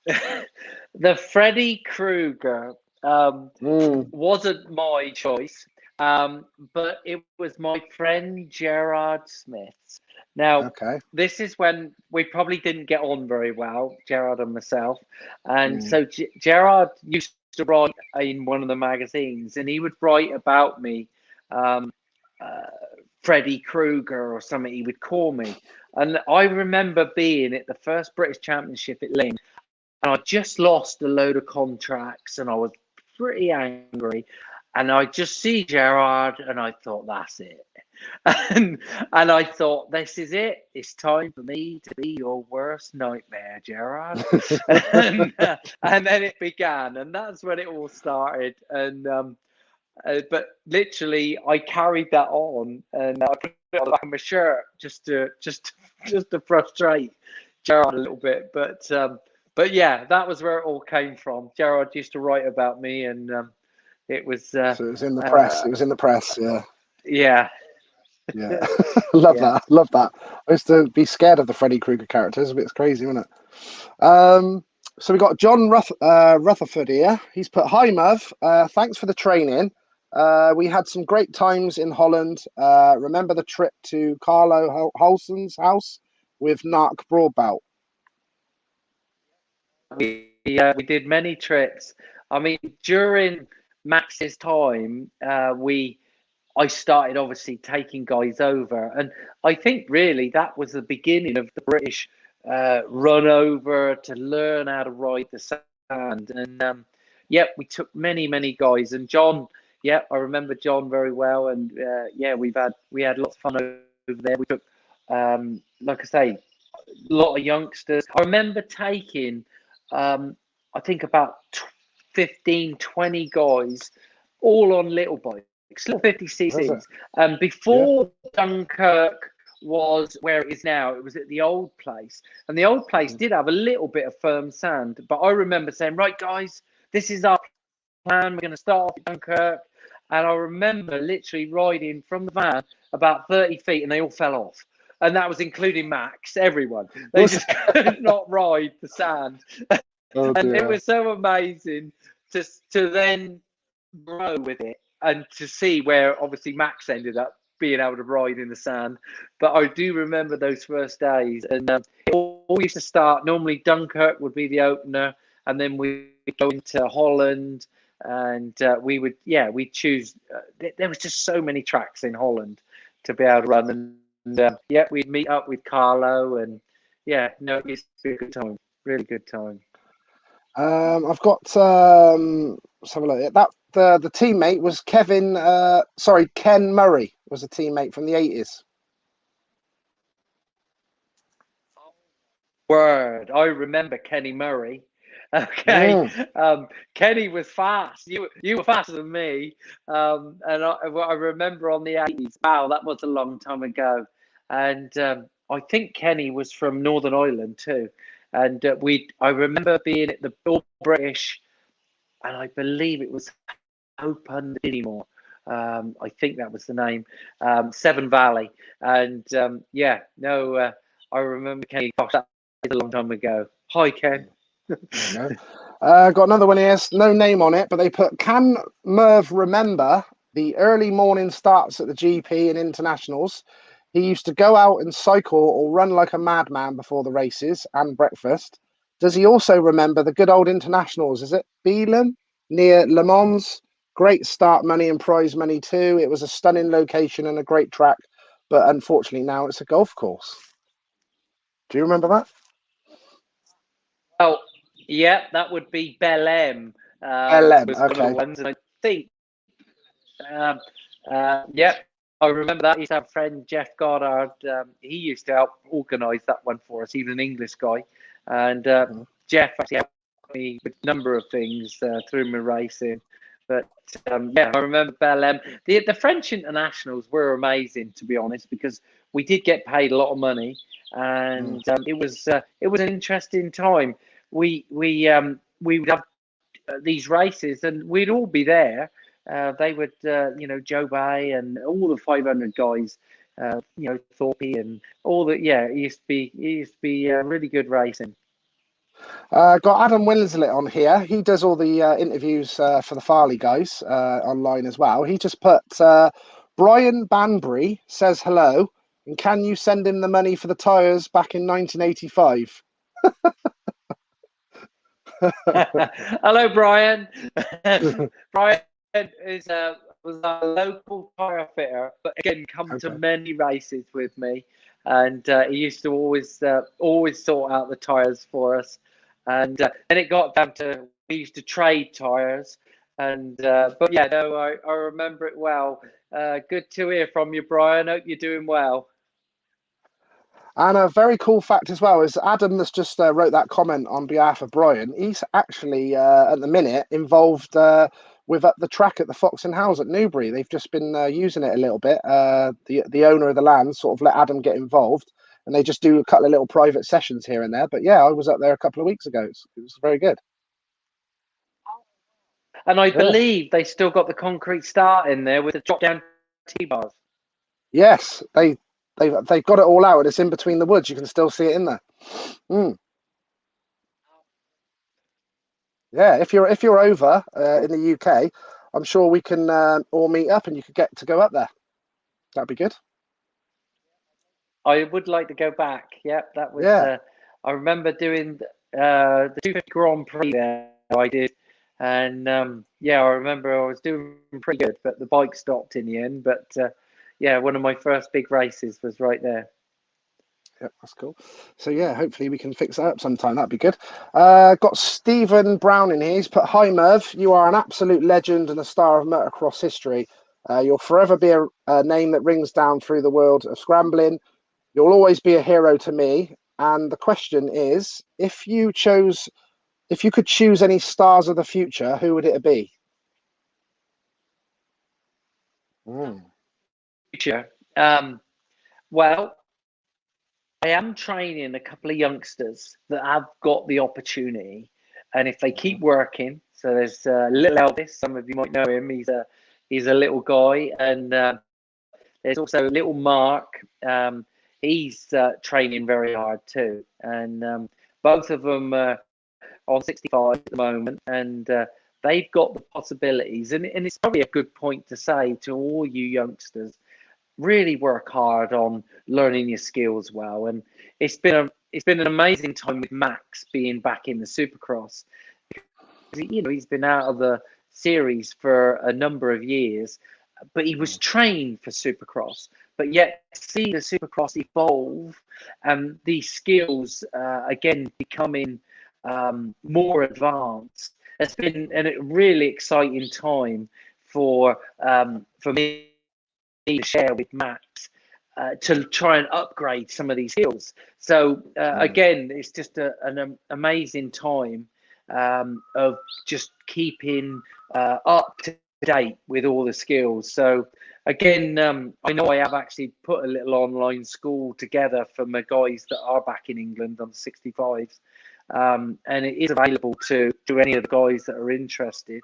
The Freddy Krueger wasn't my choice, but it was my friend Gerard Smith's. Now, This is when we probably didn't get on very well, Gerard and myself. And so Gerard used to write in one of the magazines, and he would write about me, Freddy Krueger or something, he would call me. And I remember being at the first British Championship at Lynn, and I just lost a load of contracts, and I was pretty angry. And I just see Gerard, and I thought, that's it. And I thought, this is it. It's time for me to be your worst nightmare, Gerard. and then it began, and that's when it all started. And but literally, I carried that on, and I put it on the back of my shirt just to frustrate Gerard a little bit. But yeah, that was where it all came from. Gerard used to write about me, and it was. So it was in the press. It was in the press. Yeah. Yeah. Yeah. Love that. Love that. I used to be scared of the Freddy Krueger characters. It's crazy, isn't it? So we got John Rutherford here. He's put, hi, Merv. Thanks for the training. We had some great times in Holland. Remember the trip to Carlo Holson's house with Narc Broadbout? We did many trips. I mean, during Max's time, I started obviously taking guys over, and I think really that was the beginning of the British run over to learn how to ride the sand. And we took many guys. And John, I remember John very well. And we had lots of fun over there. We took, like I say, a lot of youngsters. I remember taking, I think about 15, 20 guys, all on little bikes. Little 50cc's. Before Dunkirk was where it is now, it was at the old place. And the old place did have a little bit of firm sand. But I remember saying, right, guys, this is our plan. We're going to start off at Dunkirk. And I remember literally riding from the van about 30 feet, and they all fell off. And that was including Max, everyone. They just could not ride the sand. And it was so amazing to then grow with it. And to see where obviously Max ended up being able to ride in the sand. But I do remember those first days. And it all used to start, normally Dunkirk would be the opener. And then we'd go into Holland. And we'd choose. There was just so many tracks in Holland to be able to run. And we'd meet up with Carlo. And it used to be a good time. Really good time. I've got let's have a look. That the teammate was Ken Murray was a teammate from the 80s. Word, I remember Kenny Murray. Okay, Kenny was fast. You were faster than me, and I remember on the 80s. Wow, that was a long time ago. And I think Kenny was from Northern Ireland too. And I remember being at the All British, and I believe it was Open anymore. I think that was the name, Severn Valley. And I remember Kenny. Gosh, that was a long time ago. Hi, Ken. Got another one here. No name on it, but they put, can Merv remember the early morning starts at the GP and internationals? He used to go out and cycle or run like a madman before the races and breakfast. Does he also remember the good old internationals? Is it Belgium near Le Mans? Great start money and prize money too. It was a stunning location and a great track, but unfortunately now it's a golf course. Do you remember that? Oh, yeah, that would be Belém. Belém, okay. think. Um, yeah, I remember that. I used to have a friend, Jeff Goddard. He used to help organise that one for us. He was an English guy, and Jeff actually helped me with a number of things through my racing. But yeah, I remember Belém. The French internationals were amazing, to be honest, because we did get paid a lot of money, and it was an interesting time. We would have these races, and we'd all be there. They would, Joe Bay and all the 500 guys, Thorpe and all that. Yeah, it used to be really good racing. Got Adam Winslet on here. He does all the interviews for the Farley guys online as well. He just put Brian Banbury says hello, and can you send him the money for the tyres back in 1985? Hello, Brian. Brian was a local tyre fitter, but again, come to many races with me, and he used to always sort out the tyres for us. And then it got down to we used to trade tyres, and but yeah, no, I remember it well. Good to hear from you, Brian. Hope you're doing well. And a very cool fact as well is Adam that's just wrote that comment on behalf of Brian. He's actually at the minute involved with the track at the Fox and House at Newbury. They've just been using it a little bit. The owner of the land sort of let Adam get involved, and they just do a couple of little private sessions here and there. But yeah, I was up there a couple of weeks ago. It was very good. And I believe they still got the concrete start in there with the drop down T-bars. Yes, they've got it all out, and it's in between the woods. You can still see it in there. Yeah, if you're over in the UK, I'm sure we can all meet up, and you could get to go up there. That'd be good. I would like to go back. Yep, that was. Yeah. I remember doing the 250 Grand Prix there. I did, and yeah, I remember I was doing pretty good, but the bike stopped in the end. But yeah, one of my first big races was right there. Yeah, that's cool. So yeah, hopefully we can fix that up sometime. That'd be good. Got Stephen Brown in here. He's put, "Hi Merv, you are an absolute legend and a star of motocross history. You'll forever be a name that rings down through the world of scrambling. You'll always be a hero to me. And the question is, if you could choose any stars of the future, who would it be?" Future. Well, I am training a couple of youngsters that have got the opportunity, and if they keep working, so there's little Elvis. Some of you might know him. He's a little guy, and there's also little Mark. He's training very hard too, and both of them are on 65 at the moment, and they've got the possibilities. And it's probably a good point to say to all you youngsters, really work hard on learning your skills well. And it's been an amazing time with Max being back in the Supercross. He's been out of the series for a number of years, but he was trained for Supercross. But yet, see the Supercross evolve and these skills again becoming more advanced. It's been a really exciting time for me to share with Max to try and upgrade some of these skills. So again, it's just an amazing time of just keeping up to date with all the skills. So again, I know I have actually put a little online school together for my guys that are back in England on 65s, and it is available to any of the guys that are interested.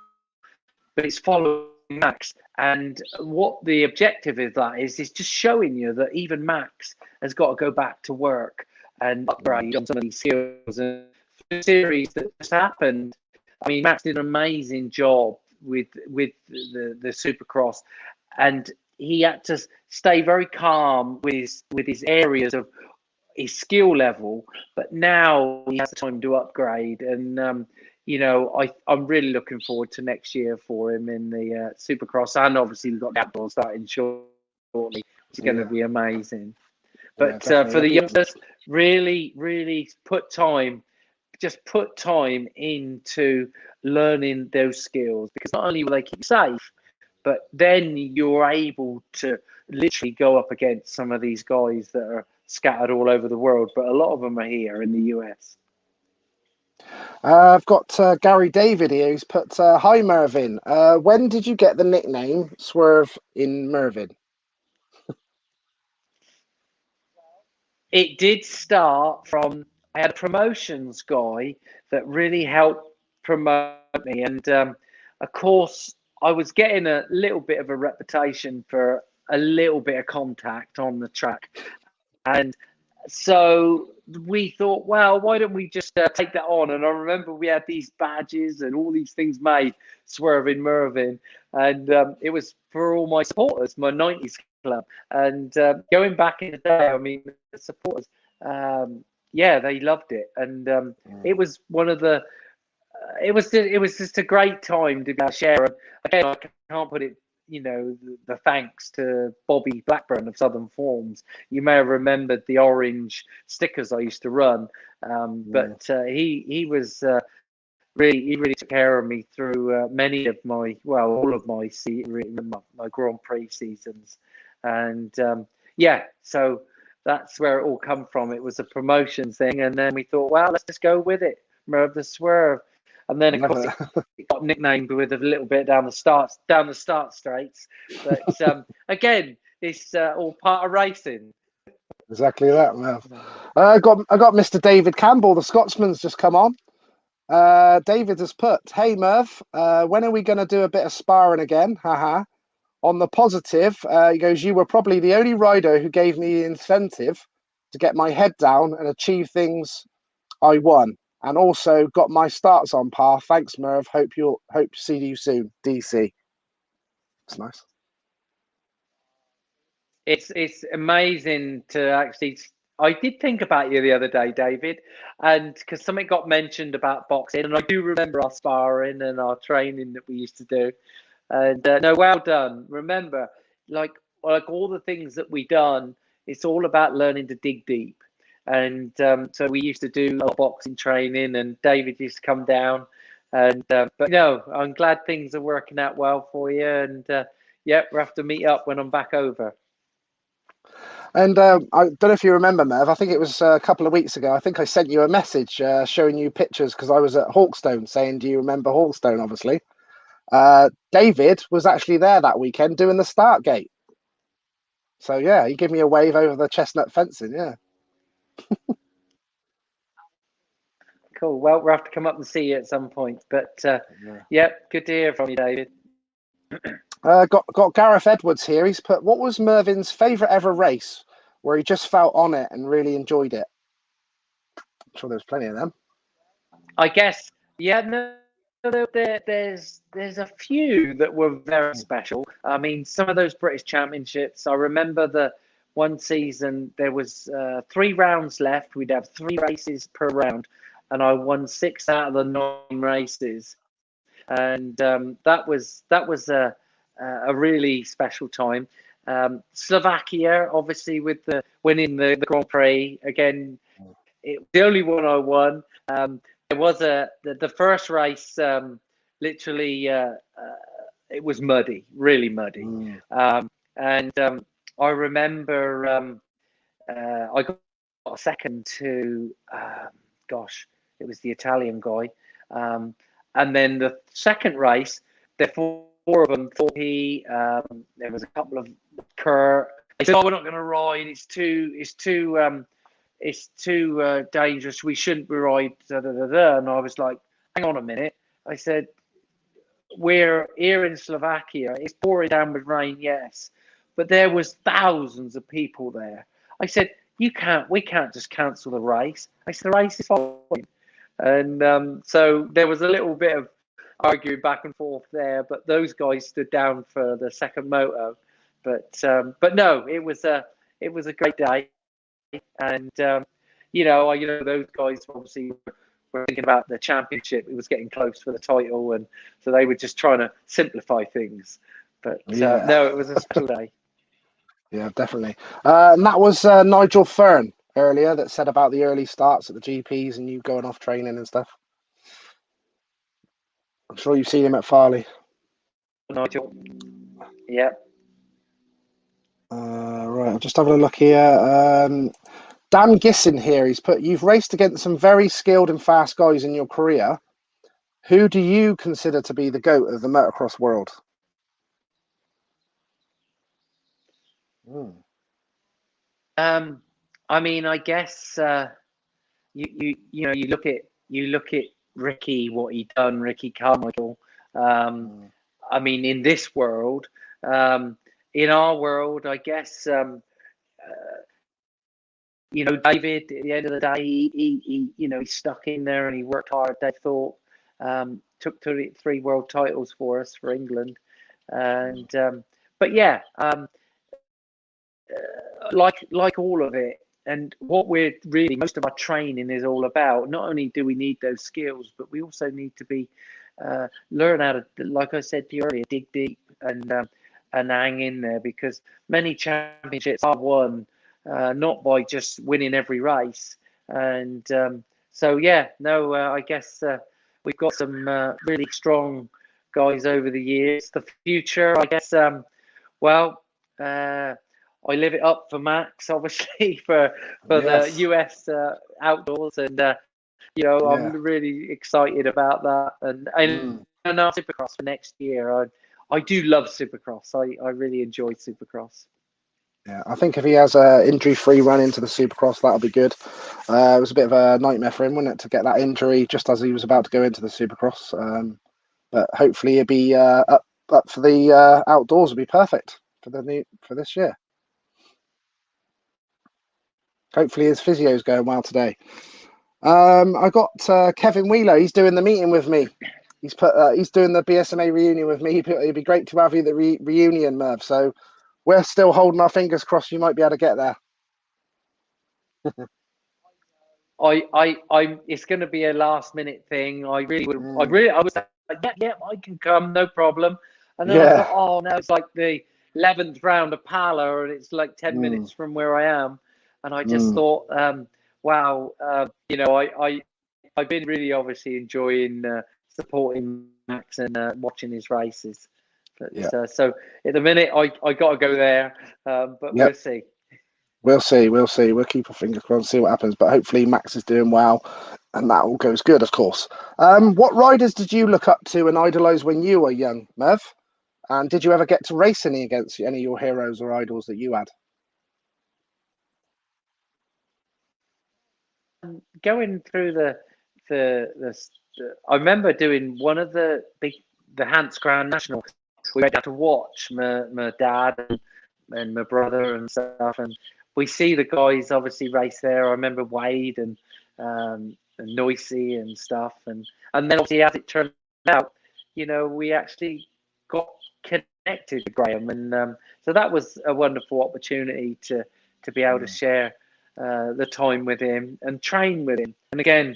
But it's following Max, and what the objective of that is just showing you that even Max has got to go back to work and upgrade on some of these skills. And the series that just happened, I mean, Max did an amazing job with the Supercross, and he had to stay very calm with his areas of his skill level, but now he has the time to upgrade. And I'm really looking forward to next year for him in the Supercross, and obviously we've got the outdoors starting shortly, which is going to be amazing. But for the youngsters, really put time into learning those skills, because not only will they keep you safe, but then you're able to literally go up against some of these guys that are scattered all over the world, but a lot of them are here in the US. I've got Gary David here. He's put, "Hi Mervyn. When did you get the nickname Swerve in Mervyn?" It did start from, I had a promotions guy that really helped promote me, and of course I was getting a little bit of a reputation for a little bit of contact on the track, and so we thought, well, why don't we just take that on? And I remember we had these badges and all these things made, Swerving Mervyn, and it was for all my supporters, my 90s club. And going back in the day, I mean, the supporters, yeah, they loved it, and it was one of the. It was just a great time to be able to share. And again, I can't put it, the thanks to Bobby Blackburn of Southern Forms. You may have remembered the orange stickers I used to run, but he was he really took care of me through many of my, well, all of my my Grand Prix seasons, and so that's where it all come from. It was a promotion thing, and then we thought, well, let's just go with it, Merv the Swerve. And then, of course, it got nicknamed with a little bit down the start straights. But again, it's all part of racing. Exactly that, Merv. I got Mr. David Campbell, the Scotsman's just come on. David has put, "Hey Merv, when are we going to do a bit of sparring again? Haha. On the positive, he goes, you were probably the only rider who gave me the incentive to get my head down and achieve things I won. And also got my starts on par. Thanks, Merv. Hope to see you soon. DC." It's nice. It's amazing to actually. I did think about you the other day, David, and because something got mentioned about boxing, and I do remember our sparring and our training that we used to do. And no, well done. Remember, like all the things that we done, it's all about learning to dig deep. And so we used to do a lot of boxing training, and David used to come down. And but no, I'm glad things are working out well for you. And yeah, we'll have to meet up when I'm back over. And I don't know if you remember, Merv. I think it was a couple of weeks ago. I think I sent you a message showing you pictures because I was at Hawkstone, saying, "Do you remember Hawkstone?" Obviously, David was actually there that weekend doing the start gate. So yeah, he gave me a wave over the chestnut fencing. Yeah. Cool. Well, we'll have to come up and see you at some point. But yeah, good to hear from you, David. Got Gareth Edwards here. He's put, "What was Mervyn's favourite ever race where he just felt on it and really enjoyed it?" I'm sure there's plenty of them. I guess, yeah, no, there's a few that were very special. I mean, some of those British Championships, I remember the one season, there was 3 rounds left. We'd have 3 races per round, and I won 6 out of the 9 races. And that was a really special time. Slovakia, obviously, with the winning the Grand Prix again, the only one I won. There was the first race. Literally, it was muddy, really muddy. And I remember I got a second to, gosh, it was the Italian guy. And then the second race, the 4 of them thought there was a couple of Kerr. They said, "Oh, we're not going to ride. It's too dangerous. We shouldn't ride." And I was like, "Hang on a minute." I said, "We're here in Slovakia. It's pouring down with rain, yes, but there was thousands of people there." I said, we can't just cancel the race." I said, "The race is fine." And so there was a little bit of arguing back and forth there, but those guys stood down for the second moto. But no, it was a great day, and those guys obviously were thinking about the championship. It was getting close for the title, and so they were just trying to simplify things. But no, it was a special day. Yeah, definitely. And that was Nigel Fern earlier that said about the early starts at the GPs and you going off training and stuff. I'm sure you've seen him at Farley. Nigel. Yeah. Right, I'm just having a look here. Dan Gisson here. He's put, you've raced against some very skilled and fast guys in your career. Who do you consider to be the GOAT of the motocross world? I mean, I guess you know you look at Ricky, what he done, Ricky Carmichael. I mean, in this world, in our world, I guess you know, David. At the end of the day, he you know, he stuck in there and he worked hard. They thought took 3 world titles for us for England, and but yeah, like all of it. And what we're really, most of our training is all about, not only do we need those skills, but we also need to be learn how to, like I said to you earlier, dig deep and hang in there, because many championships are won not by just winning every race. And so yeah, no, I guess we've got some really strong guys over the years. The future, I guess, well, I live it up for Max, obviously, for Yes. the US outdoors, and you know, I'm really excited about that. And our Supercross for next year. I do love Supercross. I really enjoyed Supercross. Yeah, I think if he has a injury-free run into the Supercross, that'll be good. It was a bit of a nightmare for him, wasn't it, to get that injury just as he was about to go into the Supercross. But hopefully he'll be up for the outdoors. Will be perfect for this year. Hopefully his physio's going well today. I got Kevin Wheeler. He's doing the meeting with me. He's doing the BSMA reunion with me. It'd be great to have you at the reunion, Merv. So we're still holding our fingers crossed. You might be able to get there. It's going to be a last minute thing. I was like, yeah, I can come, no problem. And then I thought, oh no, it's like the 11th round of Pala, and it's like 10 minutes from where I am. And I just thought, wow, you know, I've been really obviously enjoying supporting Max and watching his races. But, so at the minute, I got to go there, but we'll see. We'll see. We'll keep our fingers crossed and see what happens. But hopefully Max is doing well and that all goes good, of course. What riders did you look up to and idolise when you were young, Merv? And did you ever get to race any against any of your heroes or idols that you had? Going through the I remember doing one of the Hans Grand National. We went out to watch my dad and my brother and stuff, and we see the guys obviously race there. I remember Wade and Noisy and stuff, and then obviously as it turned out, you know, we actually got connected with Graham, and so that was a wonderful opportunity to be able to share the time with him and train with him. And again,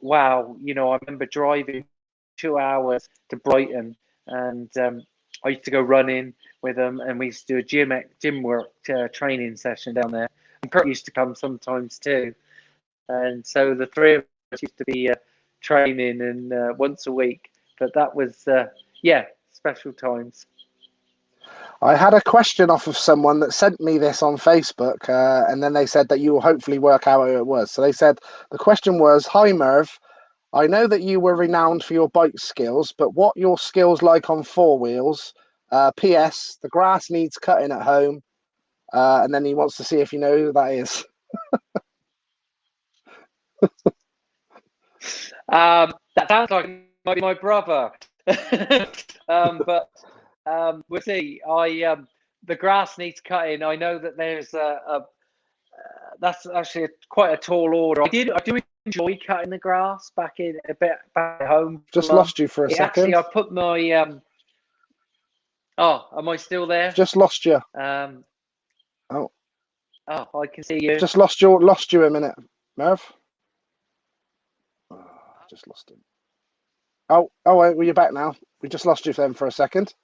wow, you know, I remember driving 2 hours to Brighton, and I used to go running with them, and we used to do a gym work training session down there. And Kurt used to come sometimes too, and so the 3 of us used to be training and once a week. But that was special times. I had a question off of someone that sent me this on Facebook, and then they said that you will hopefully work out who it was. So they said the question was, "Hi Merv, I know that you were renowned for your bike skills, but what your skills like on 4 wheels? P.S. The grass needs cutting at home." And then he wants to see if you know who that is. That sounds like it might be my brother. But we'll see. The grass needs cutting. I know that there's that's actually quite a tall order. I do enjoy cutting the grass back at home. Just lost you for a second. Actually, I put my Oh, am I still there? Just lost you. Oh, I can see you. Just lost you a minute, Merv. Oh, just lost him. Oh, wait, well, you're back now. We just lost you then for a second.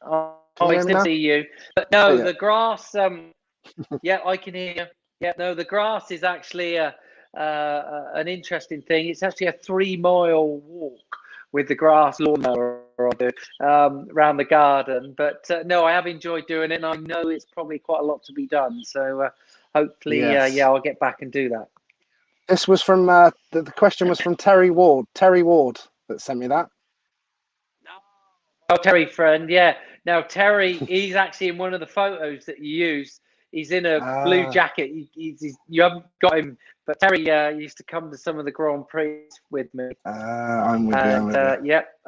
I still see you. But no, the grass, yeah, I can hear you. Yeah, no, the grass is actually an interesting thing. It's actually a 3-mile walk with the grass lawnmower around the garden. But no, I have enjoyed doing it, and I know it's probably quite a lot to be done. So hopefully, Yes. I'll get back and do that. This was from the question was from Terry Ward. Terry Ward that sent me that. Oh, Terry, friend, yeah. Now Terry, he's actually in one of the photos that you used. He's in a blue jacket. You haven't got him, but Terry used to come to some of the Grand Prix with me. I'm with you. Yep.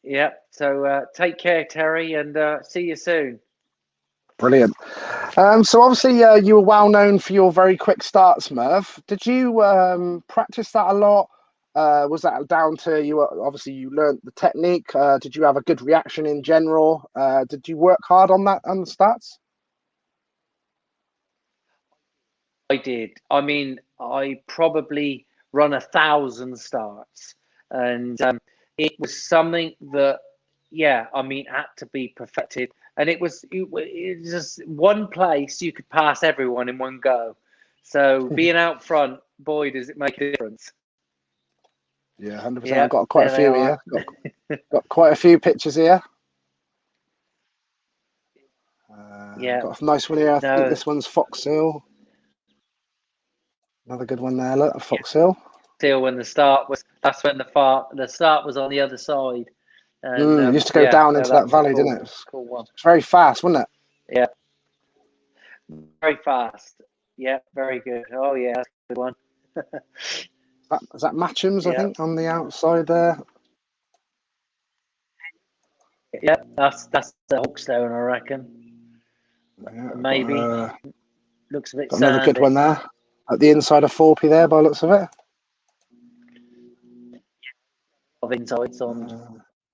Yep. So take care, Terry, and see you soon. Brilliant. So obviously you were well known for your very quick starts, Merv. Did you practice that a lot? Was that down to you? Obviously, you learnt the technique. Did you have a good reaction in general? Did you work hard on that on the stats? I did. I mean, I probably run 1,000 starts, and it was something that, had to be perfected. And it was just one place you could pass everyone in one go. So being out front, boy, does it make a difference. Yeah, 100%. Yeah, I've got quite a few here. Got quite a few pictures here. Got a nice one here. I think this one's Fox Hill. Another good one there. Look, Fox Hill. Still, when that's when the start was on the other side. And used to go down into that valley, didn't it? Cool one. It's very fast, wasn't it? Yeah. Very fast. Yeah, very good. Oh yeah, that's a good one. Is that Matchams, I think, on the outside there? Yeah, that's the Hawkstone, I reckon. Yeah, maybe. Looks a bit got another sandy. good one there. At the inside of Thorpe there, by the looks of it. Of insights on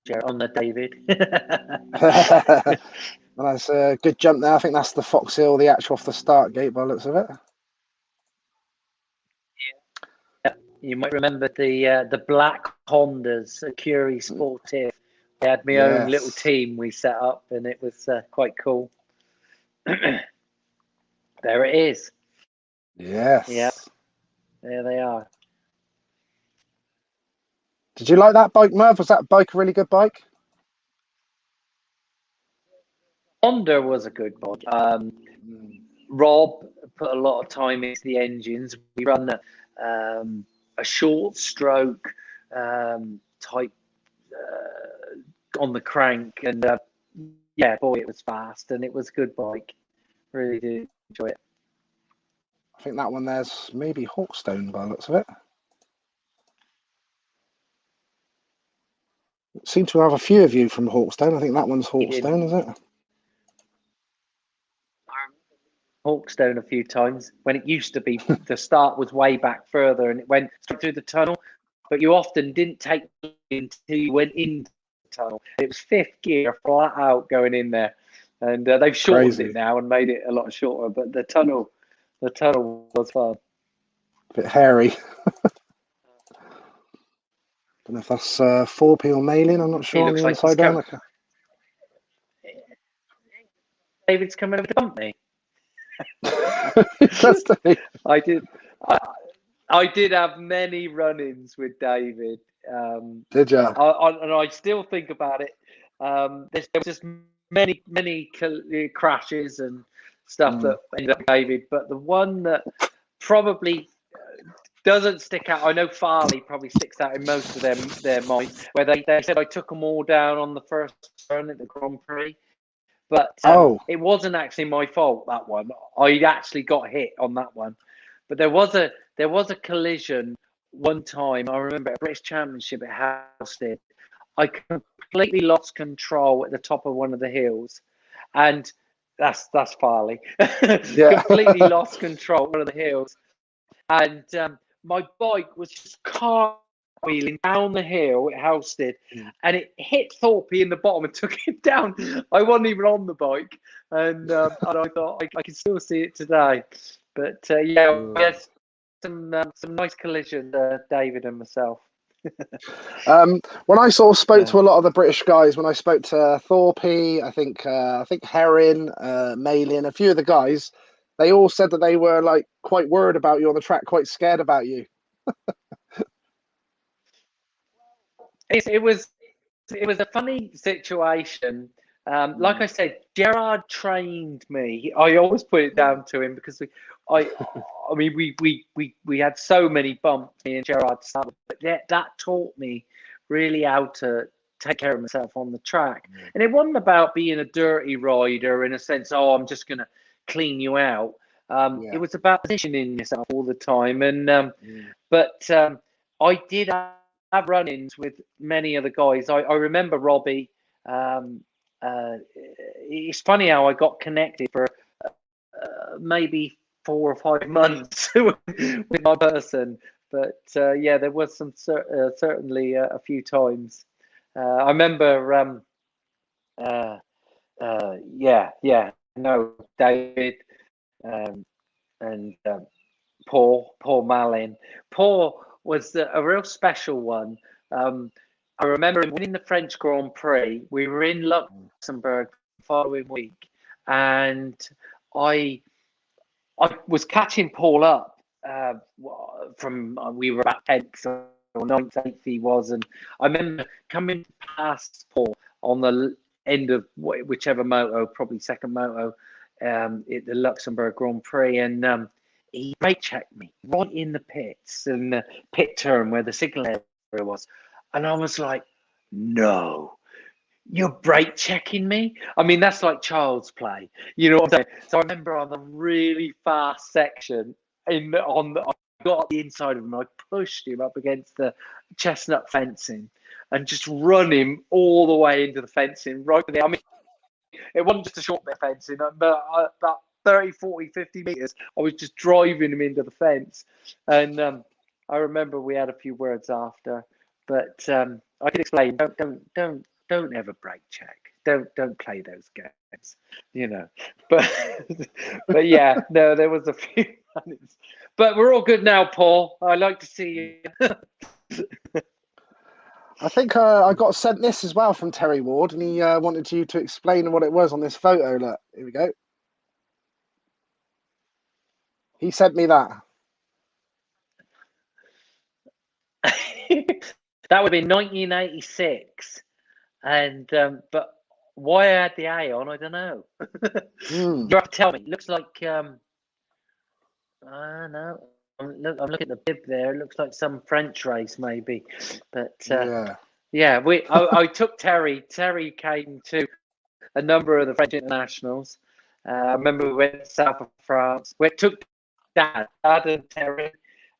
the David. And that's a good jump there. I think that's the Fox Hill, the actual off the start gate, by the looks of it. Yeah, you might remember the black Hondas, a Curie Sportive. I had my own little team we set up, and it was quite cool. There it is. Yes. Yeah. There they are. Did you like that bike, Merv? Was that bike a really good bike? Honda was a good bike. Rob put a lot of time into the engines. We run a short stroke type on the crank, and boy, it was fast, and it was a good bike. Really did enjoy it. I think that one there's maybe Hawkstone by the looks of it. Seem to have a few of you from Hawkstone. I think that one's Hawkstone, is it? Hawkstone a few times when it used to be the start was way back further and it went straight through the tunnel, but you often didn't take it until you went into the tunnel. It was fifth gear flat out going in there, and they've shortened it now and made it a lot shorter. But the tunnel was fun. A bit hairy. Don't know if that's 4P or mailing. I'm not sure on the inside down. David's coming over to bump me. I did have many run-ins with David. Did you? And I still think about it. There was just many crashes and stuff that ended up with David, but the one that probably doesn't stick out, I know Farley probably sticks out in most of their minds, where they said I took them all down on the first run at the Grand Prix. But it wasn't actually my fault, that one. I actually got hit on that one. But there was a collision one time. I remember a British Championship at Halstead. I completely lost control at the top of one of the hills. And that's Farley. Completely lost control at one of the hills. And my bike was just cartwheeling down the hill at Halstead, and it hit Thorpe in the bottom and took him down. I wasn't even on the bike, and I thought I can still see it today. But we had some nice collisions, David and myself. When I sort of spoke to a lot of the British guys, when I spoke to Thorpe, I think Herring, Malin, a few of the guys, They all said that they were like quite worried about you on the track, quite scared about you. It was a funny situation. Like I said, Gerard trained me. I always put it down to him because I mean, we had so many bumps, me and Gerard, but that taught me really how to take care of myself on the track. And it wasn't about being a dirty rider in a sense. Oh, I'm just going to clean you out. It was about positioning yourself all the time. And but I did have run-ins with many of the guys. I remember Robbie. It's funny how I got connected for maybe 4 or 5 months with my person, but yeah, there was some certainly a few times. I remember, David and Paul Malin. Paul was a real special one. I remember him winning the French Grand Prix. We were in Luxembourg the following week, and I was catching Paul up from we were about 10th or 9th, 8th he was, and I remember coming past Paul on the end of whichever moto, probably second moto, at the Luxembourg Grand Prix, and he brake checked me right in the pits, in the pit turn where the signal area was. And I was like, no, you're brake checking me? I mean, that's like child's play. You know what I'm saying? So I remember on the really fast section, I got the inside of him, I pushed him up against the chestnut fencing and just run him all the way into the fencing, right there. I mean, it wasn't just a short bit of fencing, but about 30, 40, 50 meters, I was just driving him into the fence. And I remember we had a few words after, but I could explain, don't ever brake check. Don't play those games, you know. But yeah, no, there was a few minutes. But we're all good now, Paul. I like to see you. I think I got sent this as well from Terry Ward, and he wanted you to explain what it was on this photo. Look, here we go. He sent me that. That would have been 1986, and but why I had the A on, I don't know. You have to tell me. It looks like I don't know. I'm looking at the bib there. It looks like some French race, maybe. But yeah, I took Terry. Terry came to a number of the French internationals. I remember we went to south of France. We took Dad and Terry,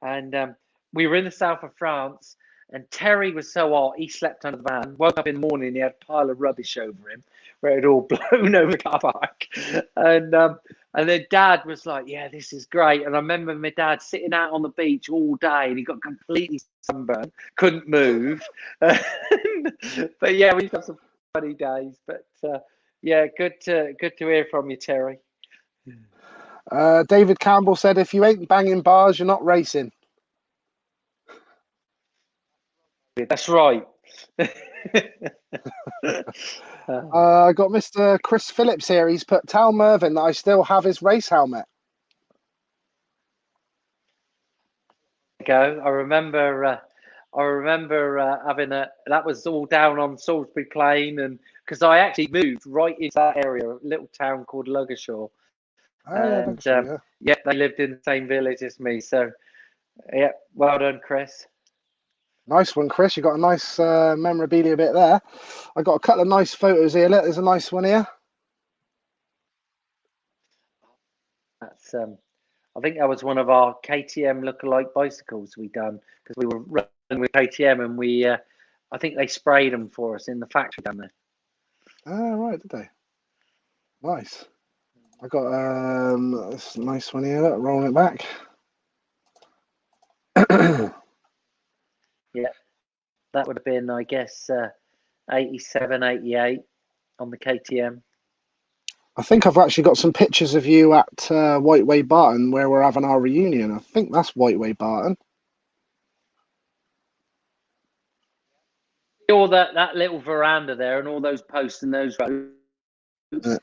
and we were in the south of France. And Terry was so hot, he slept under the van. Woke up in the morning, he had a pile of rubbish over him, where it all blown over the car park. And then Dad was like, "Yeah, this is great." And I remember my dad sitting out on the beach all day, and he got completely sunburned, couldn't move. But yeah, we got some funny days. But yeah, good to hear from you, Terry. David Campbell said, "If you ain't banging bars, you're not racing." That's right. I got Mr. Chris Phillips here. He's put, "Tell Mervyn that I still have his race helmet." Go. I remember having that was all down on Salisbury Plain, and because I actually moved right into that area, a little town called Luggershaw. And yeah, they lived in the same village as me. So yeah, well done, Chris. Nice one, Chris. You got a nice memorabilia bit there. I got a couple of nice photos here. Look, there's a nice one here. That's I think that was one of our KTM lookalike bicycles we done, because we were running with KTM, and we I think they sprayed them for us in the factory down there. Oh, right, did they? Nice. I got this nice one here. Look, rolling it back. Yeah, that would have been, I guess, 87, 88 on the KTM. I think I've actually got some pictures of you at Whiteway Barton, where we're having our reunion. I think that's Whiteway Barton. All that little veranda there, and all those posts and those roads.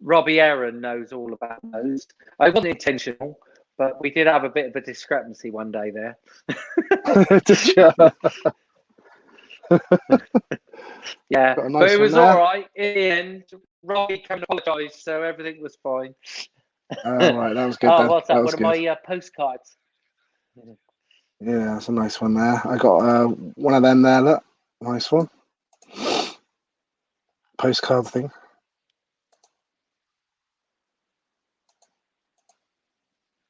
Robbie Aaron knows all about those. I wasn't intentional, but we did have a bit of a discrepancy one day there. Did you? Yeah, Got a but nice it was one there. all right. In the end, Robbie came and apologised, so everything was fine. Oh, right, that was good Oh, then. what's that? That One was of good. my postcards. Yeah, that's a nice one there. I got one of them there. Look, nice one. Postcard thing.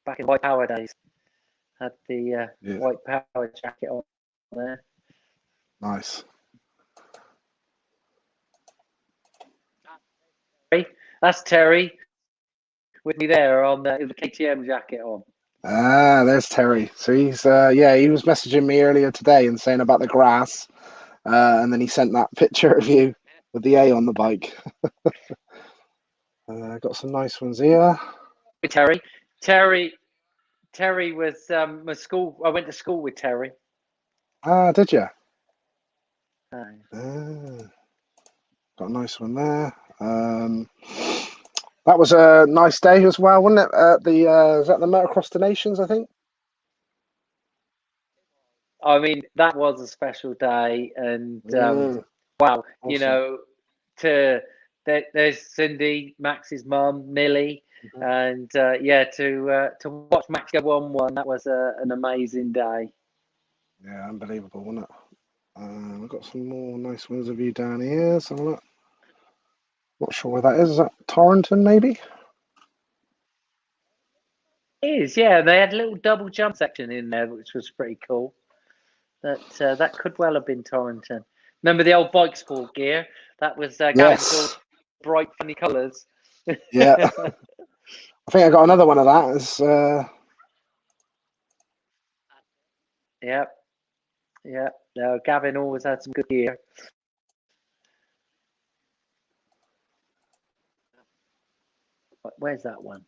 Back in White Power days, had the Yeah, White Power jacket on there. nice. That's Terry with me there on the KTM jacket on. Ah, there's Terry. So he's he was messaging me earlier today and saying about the grass, and then he sent that picture of you with the A on the bike. Got some nice ones here. With Terry was my school. I went to school with Terry. Ah, did you? Uh, Got a nice one there. That was a nice day as well, wasn't it? At the is that the Motocross the Nations, I think? I mean, that was a special day, and wow, Awesome. you know, there's Cindy, Max's mum, Millie, and to watch Max go on one, that was an amazing day. Yeah, unbelievable, wasn't it? We've got some more nice ones of you down here. So look. Not sure where that is. Is that Torrington, maybe? It is, yeah. They had a little double jump section in there, which was pretty cool. That could well have been Torrington. Remember the old bike sport gear? That was Yes. all bright, funny colours. Yeah. I think I got another one of that. It's, Yeah. No, Gavin always had some good gear. Where's that one?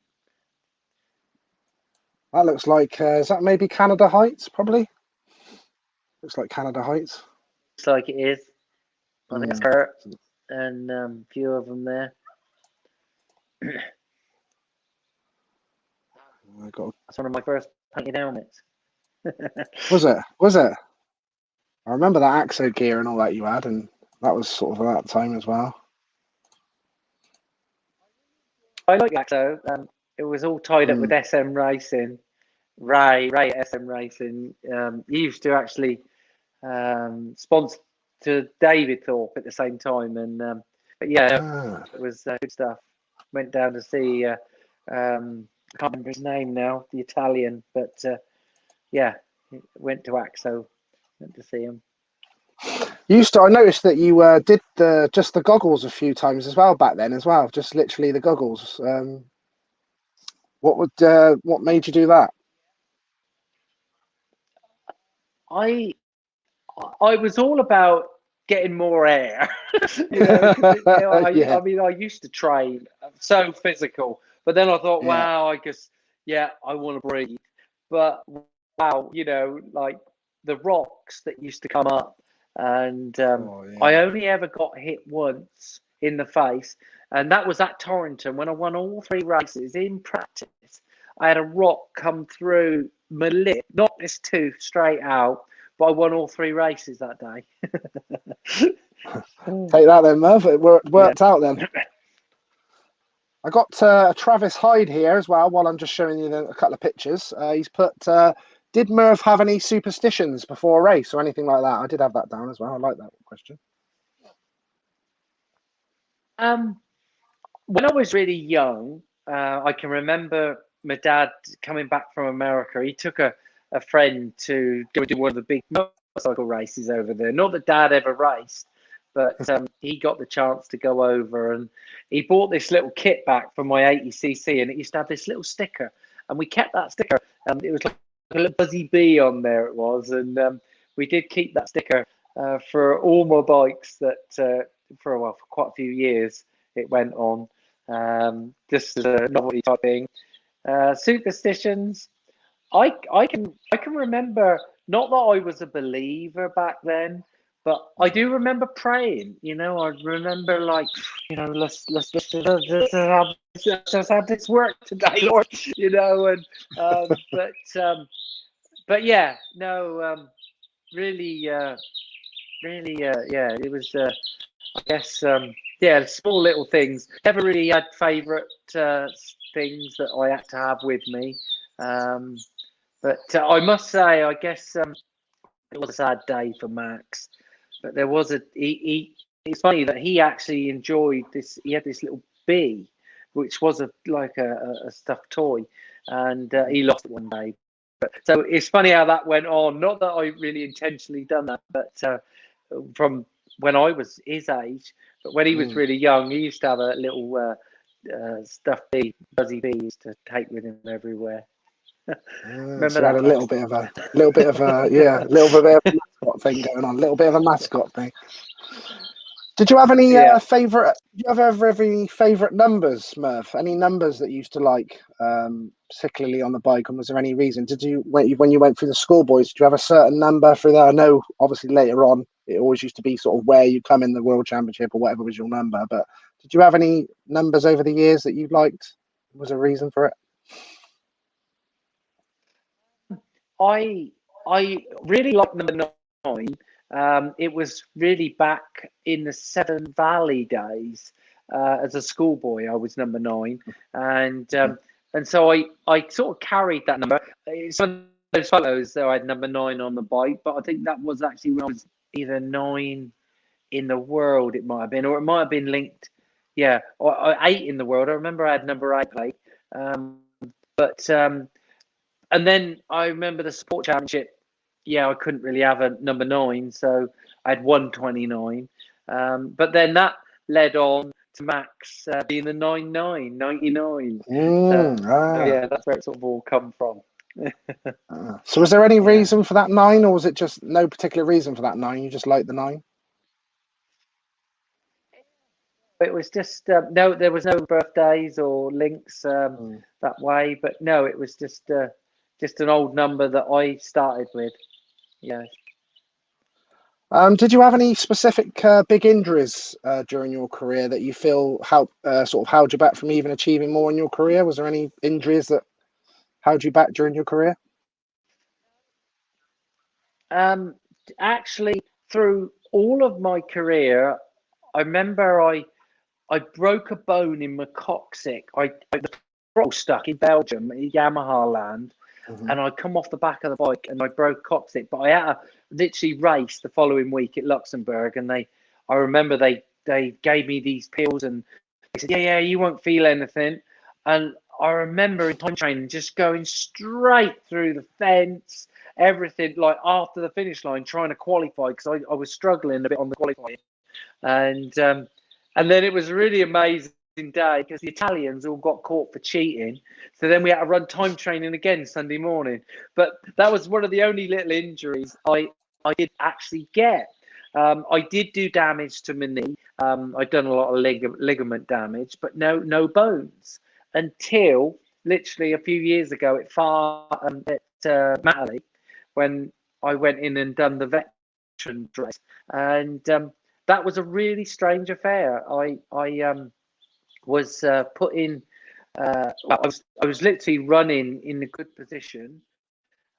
that looks like, is that maybe Canada Heights, probably? Looks like Canada Heights. Looks like it is. I think that's Kurt and a few of them there. That's one of my first painted helmets. Was it? Was it? I remember that AXO gear and all that you had, and that was sort of at that time as well. I like AXO. It was all tied up with SM Racing. Ray at SM Racing. He used to actually sponsor to David Thorpe at the same time, and but yeah, it was good stuff. Went down to see. I can't remember his name now, the Italian, but yeah, went to AXO. Went to see him. I noticed that you did just the goggles a few times as well back then as well. Just literally the goggles. What made you do that? I was all about getting more air. I mean, I used to train so physical, but then I thought, wow, I guess, I want to breathe. But wow, like the rocks that used to come up, and I only ever got hit once in the face, and that was at Torrington when I won all 3 races in practice. I had a rock come through my lip, knocked this tooth straight out. But I won all 3 races that day. Take that then, Merv. It worked out then. I got Travis Hyde here as well, while I'm just showing you a couple of pictures. He's put, did Merv have any superstitions before a race or anything like that? I did have that down as well. I like that question. When I was really young, I can remember my dad coming back from America. He took a friend to go do one of the big motorcycle races over there. Not that Dad ever raced, but he got the chance to go over, and he bought this little kit back from my 80cc, and it used to have this little sticker, and we kept that sticker. It was like a little buzzy bee on there. It was, and we did keep that sticker for all my bikes. That for quite a few years it went on, just as a novelty type thing. Superstitions. I can remember, not that I was a believer back then, But I do remember praying. I remember let's just have this work today, Lord. But yeah, no, really, yeah, it was. I guess, yeah, small little things. Never really had favourite things that I had to have with me. But I must say, I guess it was a sad day for Max. But there was it's funny that he actually enjoyed this. He had this little bee, which was a stuffed toy, and he lost it one day. So it's funny how that went on. Not that I really intentionally done that, but from when I was his age, but when he was really young, he used to have a little stuffed bee, buzzy bee, he used to take with him everywhere. Remember so that? had a little bit of a yeah, little bit of a mascot thing going on, a little bit of a mascot thing. Did you have any favourite? Do you have any favourite numbers, Merv? Any numbers that you used to like, particularly on the bike? And was there any reason? Did you when you went through the schoolboys? Did you have a certain number for that? I know, obviously, later on, it always used to be sort of where you come in the World Championship or whatever was your number. But did you have any numbers over the years that you liked? Was there a reason for it? I really like number 9. It was really back in the Seven Valley days. As a schoolboy, I was number 9, and so I sort of carried that number. Some of those photos, though, I had number 9 on the bike, but I think that was actually when I was either 9 in the world. It might have been, or it might have been linked. Yeah, or 8 in the world. I remember I had number 8 plate, but. And then I remember the Sport Championship. Yeah, I couldn't really have a number 9, so I had 129. But then that led on to Max being the 99. Yeah, that's where it sort of all come from. So was there any reason for that 9, or was it just no particular reason for that 9? You just liked the 9? It was just no, there was no birthdays or links that way. But no, it was just an old number that I started with. Yeah. Did you have any specific big injuries during your career that you feel sort of held you back from even achieving more in your career? Was there any injuries that held you back during your career? Actually, through all of my career, I remember I broke a bone in my coccyx. The throttle stuck in Belgium, in Yamaha land. And I come off the back of the bike and I broke coccyx, but I had to literally race the following week at Luxembourg. And I remember they gave me these pills and they said, yeah, you won't feel anything. And I remember in time training just going straight through the fence, everything, like after the finish line, trying to qualify because I was struggling a bit on the qualifying. And then it was really amazing day because the Italians all got caught for cheating, so then we had to run time training again Sunday morning. But that was one of the only little injuries I did actually get. I did do damage to my knee. I'd done a lot of ligament damage, but no bones until literally a few years ago at Matterley, when I went in and done the veteran dress, and that was a really strange affair. I was put in. I was literally running in a good position,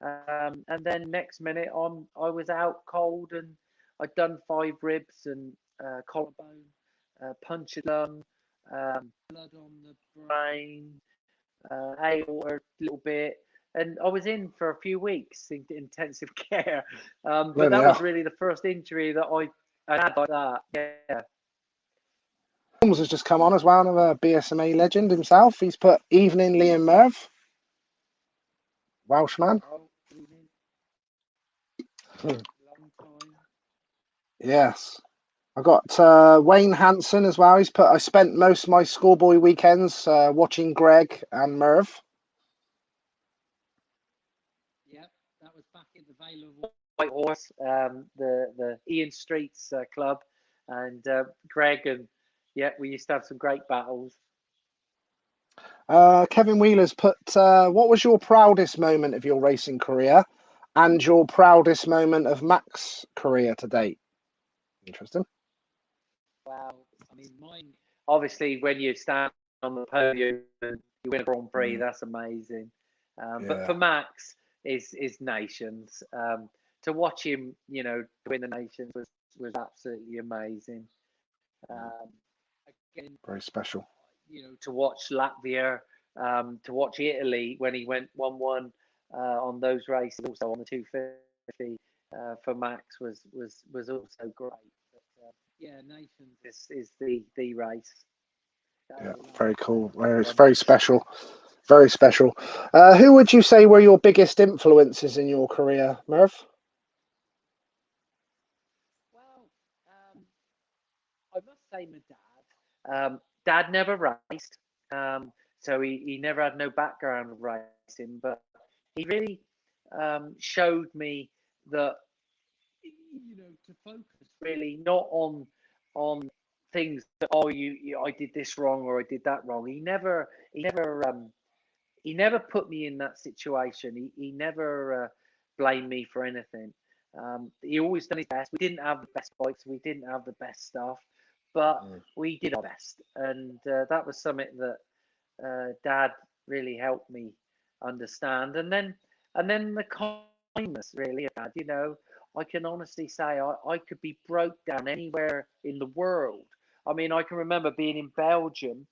and then next minute I was out cold, and I'd done 5 ribs and collarbone, punctured lung, blood on the brain, aorta a little bit, and I was in for a few weeks in intensive care. But that was really the first injury that I had like that. Yeah. Holmes has just come on as well, another BSMA legend himself. He's put evening Liam Merv. Welshman. Yes. I got Wayne Hansen as well. He's put, I spent most of my schoolboy weekends watching Greg and Merv. Yeah, that was back in the Vale of White Horse, the Ian Streets club, and Greg, and yeah, we used to have some great battles. Kevin Wheeler's put, what was your proudest moment of your racing career and your proudest moment of Mac's career to date? Interesting. Wow. I mean, mine, obviously, when you stand on the podium and you win a Grand Prix, that's amazing. But for Max, is nations. To watch him, you know, win the nations was absolutely amazing. Again, Very special. you know, to watch Latvia, to watch Italy when he went 1-1 on those races, also on the 250 for Max was also great. But, yeah, nations is the race. Yeah, very cool. It's very special. Very special. Who would you say were your biggest influences in your career, Merv? Well, I must say my dad. Dad never raced, so he never had no background of racing, but he really showed me that, you know, to focus really not on things that, oh, I did this wrong or I did that wrong. He never put me in that situation. He never blamed me for anything. He always done his best. We didn't have the best bikes, we didn't have the best stuff, but we did our best, and that was something that Dad really helped me understand. And then the kindness really of Dad. You know, I can honestly say I could be broke down anywhere in the world. I mean, I can remember being in Belgium.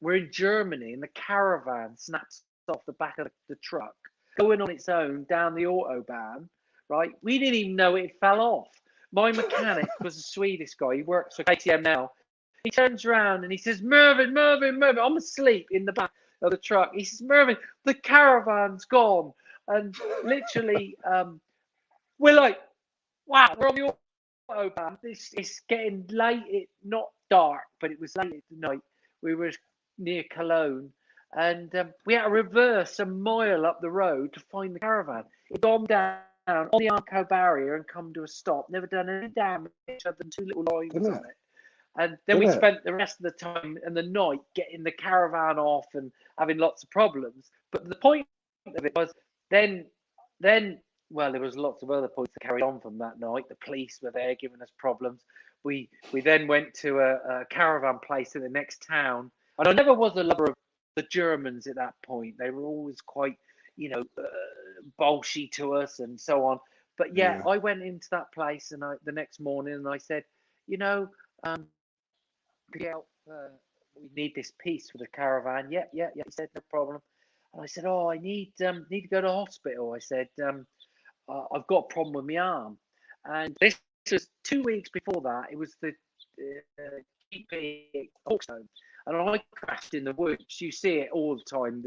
We're in Germany, and the caravan snaps off the back of the truck, going on its own down the autobahn. Right, we didn't even know it fell off. My mechanic was a Swedish guy. He works for KTM now. He turns around and he says, "Mervyn, Mervyn, Mervyn." I'm asleep in the back of the truck. He says, "Mervyn, the caravan's gone." And literally, we're like, "Wow, we're on the autobahn. It's getting late. It's not dark, but it was late at night. We were near Cologne, and we had to reverse a mile up the road to find the caravan. It'd gone down on the Arco barrier and come to a stop. Never done any damage other than two little lines on it. And then we spent the rest of the time and the night getting the caravan off and having lots of problems. But the point of it was then, well, there was lots of other points to carry on from that night. The police were there giving us problems. We then went to a caravan place in the next town. And I never was a lover of the Germans at that point. They were always quite, you know, bolshy to us and so on. But yeah, I went into that place and the next morning and I said, you know, we need this piece for the caravan. Yeah. He said, no problem. And I said, oh, I need to go to hospital. I said, I've got a problem with my arm. And this was 2 weeks before that. It was the GP Hawkstone. And I crashed in the woods. You see it all the time,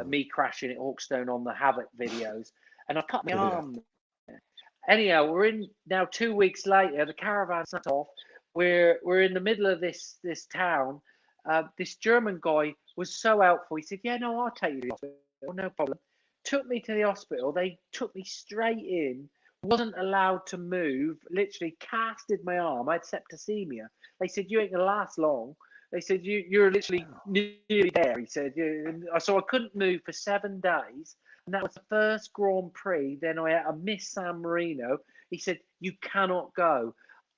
me crashing at Hawkstone on the Havoc videos. And I cut my arm. Anyhow, we're in now 2 weeks later. The caravan's not off. We're in the middle of this town. This German guy was so helpful. He said, "Yeah, no, I'll take you to the hospital. No problem." Took me to the hospital. They took me straight in. Wasn't allowed to move. Literally casted my arm. I had septicemia. They said, "You ain't gonna last long." They said, "You're literally nearly there." He said, so I couldn't move for 7 days. And that was the first Grand Prix. Then I had to miss San Marino. He said, "You cannot go."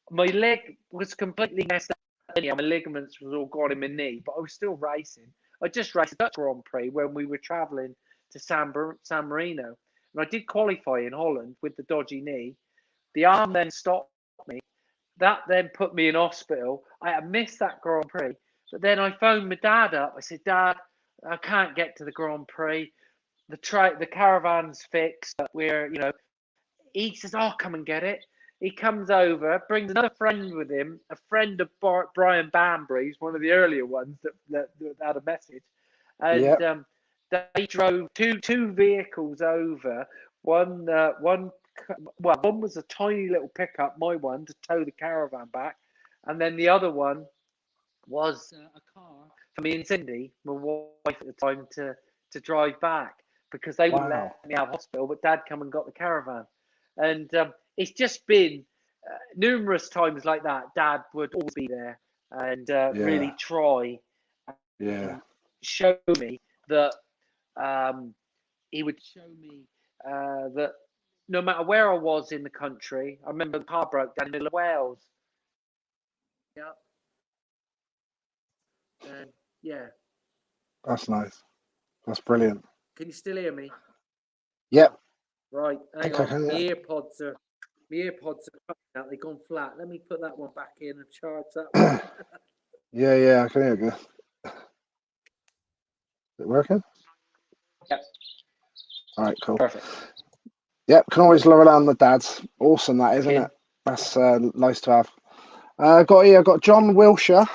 My leg was completely messed up. My ligaments was all gone in my knee, but I was still racing. I just raced the Dutch Grand Prix when we were travelling to San Marino. And I did qualify in Holland with the dodgy knee. The arm then stopped me. That then put me in hospital. I had missed that Grand Prix. But then I phoned my dad up. I said, "Dad, I can't get to the Grand Prix. The caravan's fixed, but he says, "I'll come and get it." He comes over, brings another friend with him, a friend of Brian Banbury's, one of the earlier ones that had a message. And they drove two vehicles over. One was a tiny little pickup, my one, to tow the caravan back. And then the other one was a car for me and Cindy, my wife at the time, to drive back because they wouldn't let me out of hospital, but Dad come and got the caravan. And it's just been numerous times like that. Dad would always be there and really try and show me that he would show me that no matter where I was in the country. I remember the car broke down in the middle of Wales. Yeah. And yeah. That's nice. That's brilliant. Can you still hear me? Yep. Right. Hang Okay, on. yeah. My earpods are cutting out. They've gone flat. Let me put that one back in and charge that one. Yeah, I can hear you. Is it working? Yep. All right, cool. Perfect. Yep, can always lower down the dads. Awesome, that, isn't it? That's nice to have. Got John Wilshire.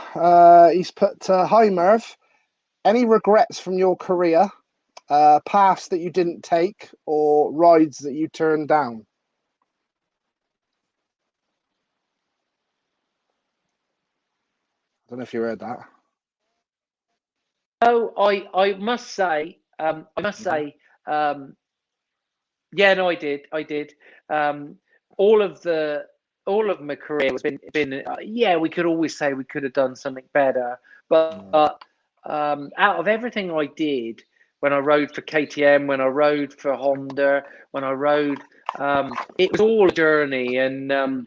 He's put, hi Merv. Any regrets from your career? Paths that you didn't take or rides that you turned down? I don't know if you heard that. Oh, I must say, yeah, no, I did. Um, all of my career has been yeah. We could always say we could have done something better, but out of everything I did, when I rode for KTM, when I rode for Honda, when I rode, it was all a journey, and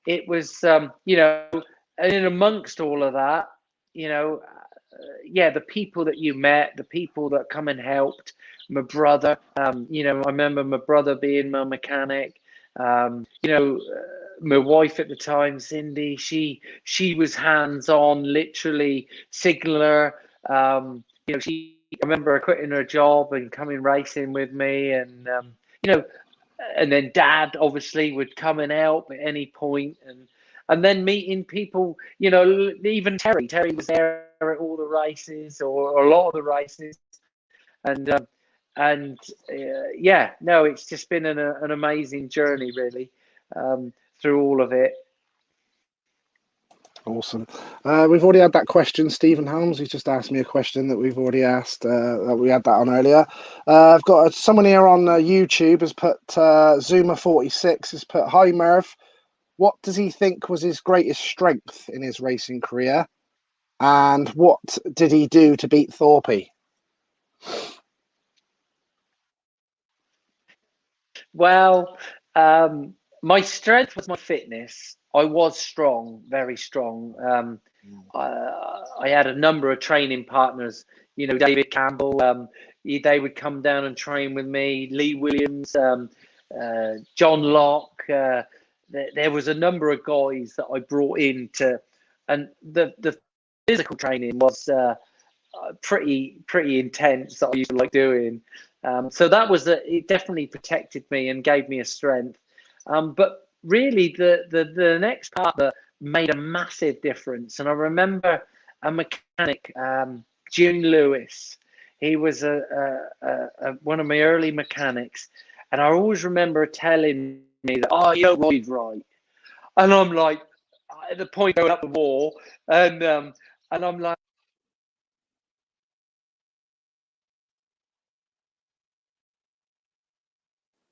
it was you know, and in amongst all of that, you know, yeah, the people that you met, the people that come and helped, my brother, you know, I remember my brother being my mechanic, you know, my wife at the time, Cindy, she was hands-on, literally signaler, you know, I remember her quitting her job and coming racing with me, and you know, and then Dad obviously would come and help at any point, and then meeting people, you know, even Terry was there at all the races or a lot of the races, and yeah, no, it's just been an amazing journey, really, through all of it. Awesome. We've already had that question. Stephen Helms, he's just asked me a question that we've already asked. That we had that on earlier. I've got someone here on YouTube has put Zuma46 has put, hi Merv. What does he think was his greatest strength in his racing career, and what did he do to beat Thorpe? Well, my strength was my fitness. I was strong, very strong. I had a number of training partners. You know, David Campbell. They would come down and train with me. Lee Williams, John Locke. There was a number of guys that I brought in to, and the physical training was pretty intense that I used to like doing. So that was it definitely protected me and gave me a strength. But really, the next part that made a massive difference, and I remember a mechanic, June Lewis. He was one of my early mechanics, and I always remember telling me that, oh, you don't ride right, and I'm like, at the point going up the wall, and I'm like,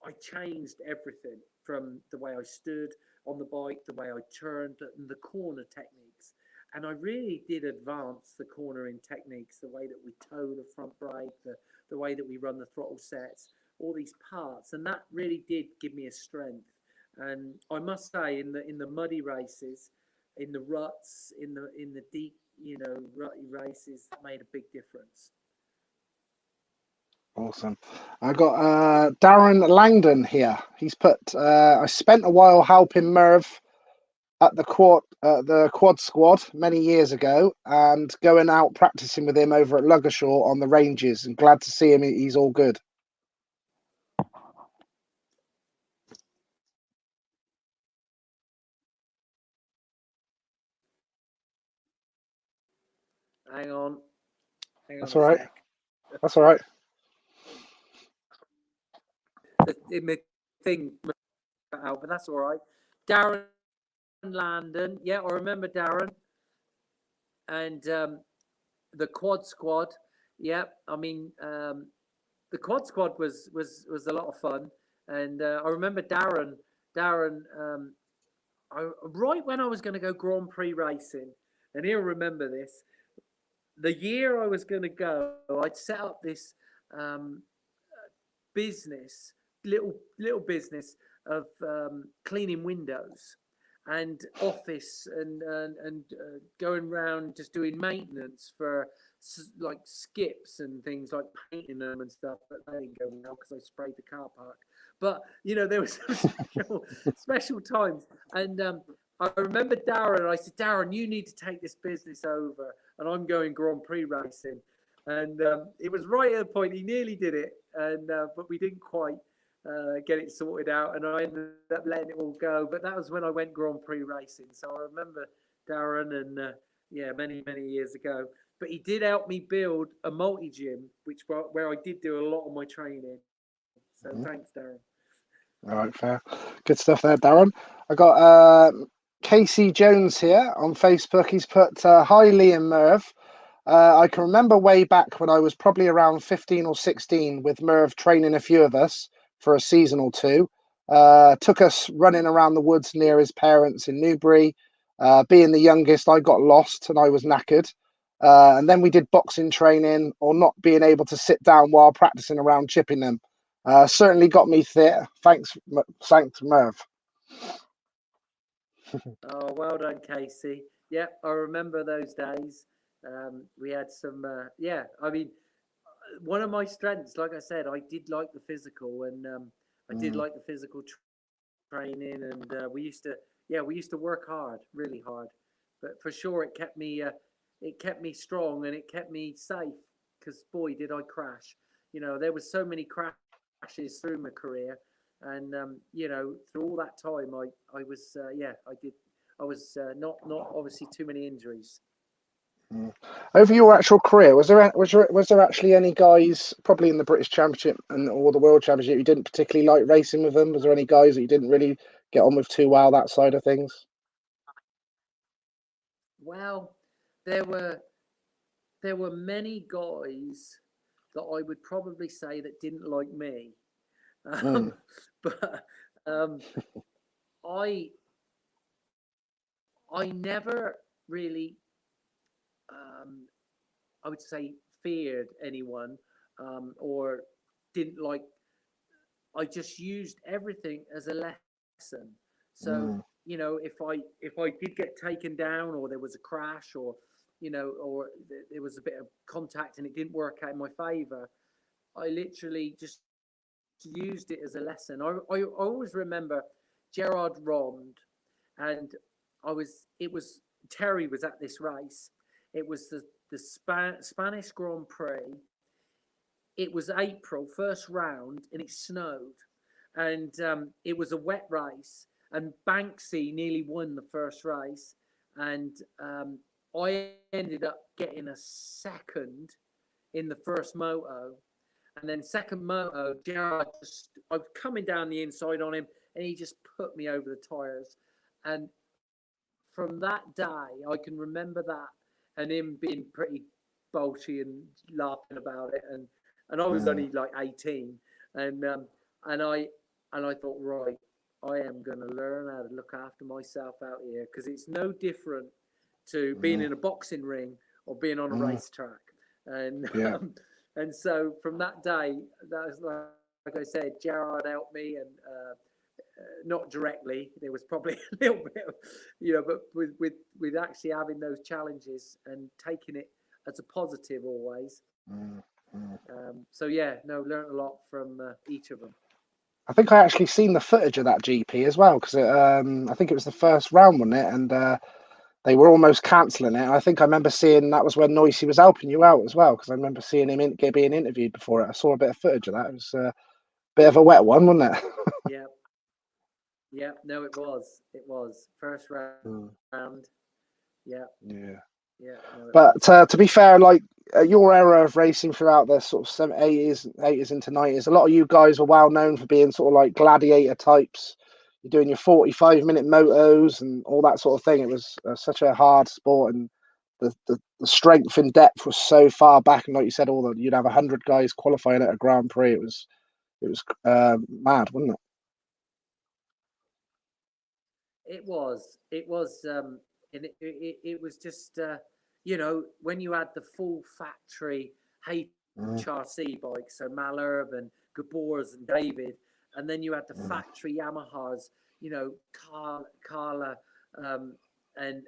I changed everything from the way I stood on the bike, the way I turned, and the corner techniques. And I really did advance the cornering techniques, the way that we toe the front brake, the way that we run the throttle sets, all these parts. And that really did give me a strength. And I must say, in the muddy races, in the ruts, in the deep, you know, rutty races, that made a big difference. Awesome. I got Darren Langdon here. He's put, I spent a while helping Merv at the quad squad many years ago, and going out practicing with him over at Luggershaw on the ranges, and glad to see him. He's all good. Hang on. That's all right. That's all right. The thing out, but that's all right. Darren Landon, yeah, I remember Darren, and the quad squad. Yeah, I mean, the quad squad was a lot of fun, and I remember Darren. Right when I was going to go Grand Prix racing, and he'll remember this. The year I was going to go, I'd set up this business, little business of cleaning windows and office and going around just doing maintenance for like skips and things, like painting them and stuff. But they didn't go well because I sprayed the car park. But there was some special times, and I remember Darren. I said, Darren, you need to take this business over, and I'm going Grand Prix racing. And it was right at the point he nearly did it, and but we didn't quite get it sorted out, and I ended up letting it all go. But that was when I went Grand Prix racing, so I remember Darren, and many years ago. But he did help me build a multi-gym, where I did do a lot of my training. So thanks, Darren. All right, fair. Good stuff there, Darren. I got Casey Jones here on Facebook. He's put, hi, Lee and Merv. I can remember way back when I was probably around 15 or 16 with Merv training a few of us for a season or two. Took us running around the woods near his parents in Newbury. Being the youngest, I got lost and I was knackered. And then we did boxing training, or not being able to sit down while practicing around chipping them. Certainly got me fit. Thanks, Merv. Oh, well done, Casey. Yeah, I remember those days. We had some, I mean, one of my strengths, like I said, I did like the physical, and I did like the physical training, and we used to work hard, really hard. But for sure, it kept me strong, and it kept me safe, because boy, did I crash. There was so many crashes through my career, and through all that time, I was not obviously too many injuries. Over your actual career, was there actually any guys, probably in the British Championship or the World Championship, you didn't particularly like racing with them? Was there any guys that you didn't really get on with too well, that side of things? Well, there were many guys that I would probably say that didn't like me, but I never really, I would say, feared anyone, or didn't like. I just used everything as a lesson. So if I did get taken down, or there was a crash, or or there was a bit of contact and it didn't work out in my favour, I literally just used it as a lesson. I always remember Gerard Rond, and Terry was at this race. It was the Spanish Grand Prix. It was April, first round, and it snowed. And it was a wet race, and Banksy nearly won the first race. And I ended up getting a second in the first moto. And then second moto, Gerard I was coming down the inside on him, and he just put me over the tyres. And from that day, I can remember that, and him being pretty bolshy and laughing about it. And I was only like 18, and I thought, right, I am going to learn how to look after myself out here, because it's no different to being in a boxing ring or being on a racetrack. And and so from that day, that was like I said, Gerard helped me, and not directly. There was probably a little bit of, but with actually having those challenges and taking it as a positive always. So learned a lot from each of them. I think I actually seen the footage of that GP as well, because I think it was the first round, wasn't it? And they were almost cancelling it. And I think I remember seeing that was when Noisy was helping you out as well, because I remember seeing him being interviewed before it. I saw a bit of footage of that. It was a bit of a wet one, wasn't it? Yeah. No, it was. It was first round. Yeah. No, but to be fair, like your era of racing throughout the sort of 80s into 90s, a lot of you guys were well known for being sort of like gladiator types. You're doing your 45-minute motos and all that sort of thing. It was such a hard sport, and the strength and depth was so far back. And like you said, you'd have 100 guys qualifying at a Grand Prix. It was mad, wasn't it? It was. And it was just when you had the full factory HRC bikes, so Malherbe and Gabors and David, and then you had the factory Yamahas, you know, Carla and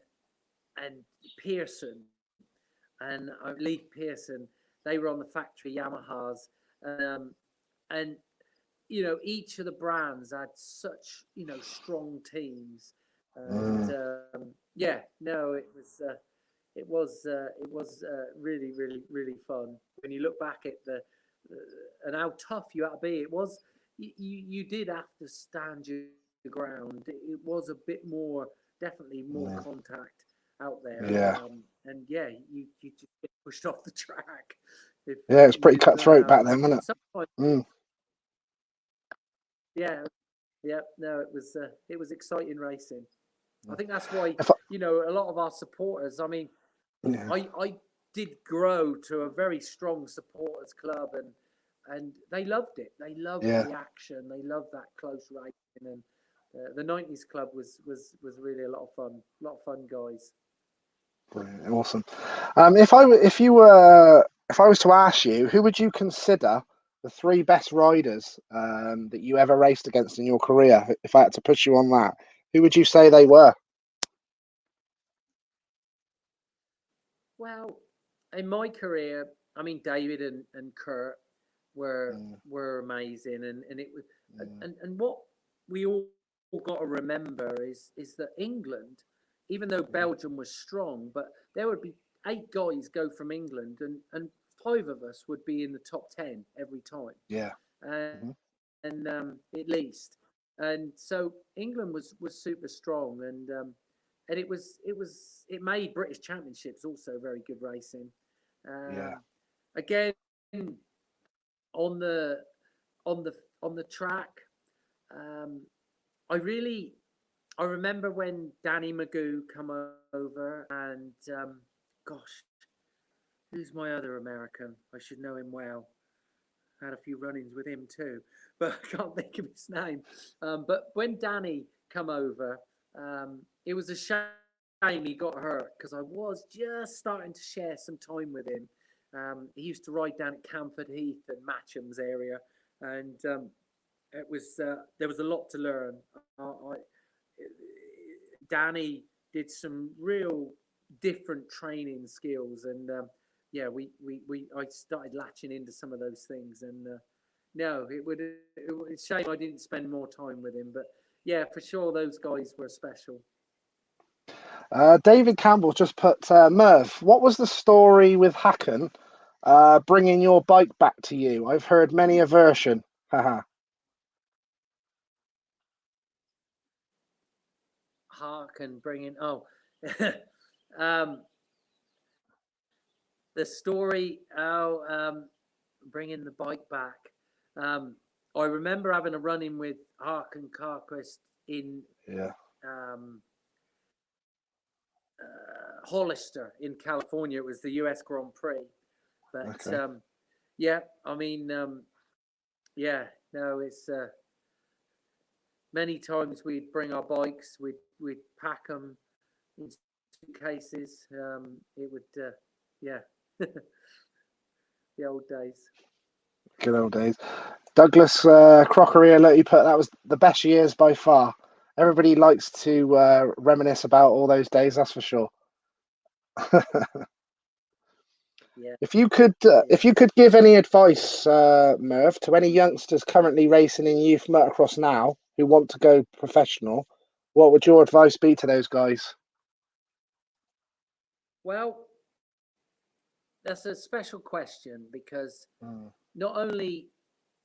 Pearson and Lee Pearson. They were on the factory Yamahas, and you know, each of the brands had such, you know, strong teams, and yeah, no, it was really, really, really fun when you look back at the and how tough you had to be. It was you did have to stand your ground. It was a bit more, definitely more contact out there. Yeah. And yeah, you just get pushed off the track. Yeah, it was pretty cutthroat back then, wasn't it? Yeah, yeah. No, it was exciting racing. I think that's why, If I- you know, a lot of our supporters. I mean, yeah. I did grow to a very strong supporters club, and they loved it. They loved Yeah. the action. They loved that close racing, and the '90s club was really a lot of fun. A lot of fun, guys. Brilliant. Awesome. If I was to ask you, who would you consider the three best riders that you ever raced against in your career? If I had to push you on that, who would you say they were? Well, in my career, I mean, David and Kurt were amazing, and it was and what we all got to remember is that England, even though Belgium was strong, but there would be 8 guys go from England, and 5 of us would be in the top 10 every time, Yeah. and at least, and so England was super strong, and it made British Championships also very good racing. Yeah. Again, on the track, I remember when Danny Magoo come over, and gosh, who's my other American? I should know him well. Had a few run-ins with him too, but I can't think of his name. But when Danny come over, it was a shame he got hurt, because I was just starting to share some time with him. He used to ride down at Camford Heath and Matcham's area, and it was there was a lot to learn. Danny did some real different training skills, and yeah, I started latching into some of those things, and no, it's a shame I didn't spend more time with him, but yeah, for sure those guys were special. David Campbell just put, Merv, what was the story with Hacken bringing your bike back to you? I've heard many a version. Haha. Hark and bring in the story bringing the bike back. I remember having a run in with Hark and Carquist in Hollister in California. It was the US Grand Prix, but yeah, I mean, yeah, no, it's many times we'd bring our bikes, we'd pack them in suitcases. It would, yeah, the old days. Good old days. Douglas Crockery alert, you put that was the best years by far. Everybody likes to reminisce about all those days, that's for sure. Yeah. If you could give any advice, Merv, to any youngsters currently racing in youth motocross now who want to go professional, what would your advice be to those guys? Well, that's a special question, because not only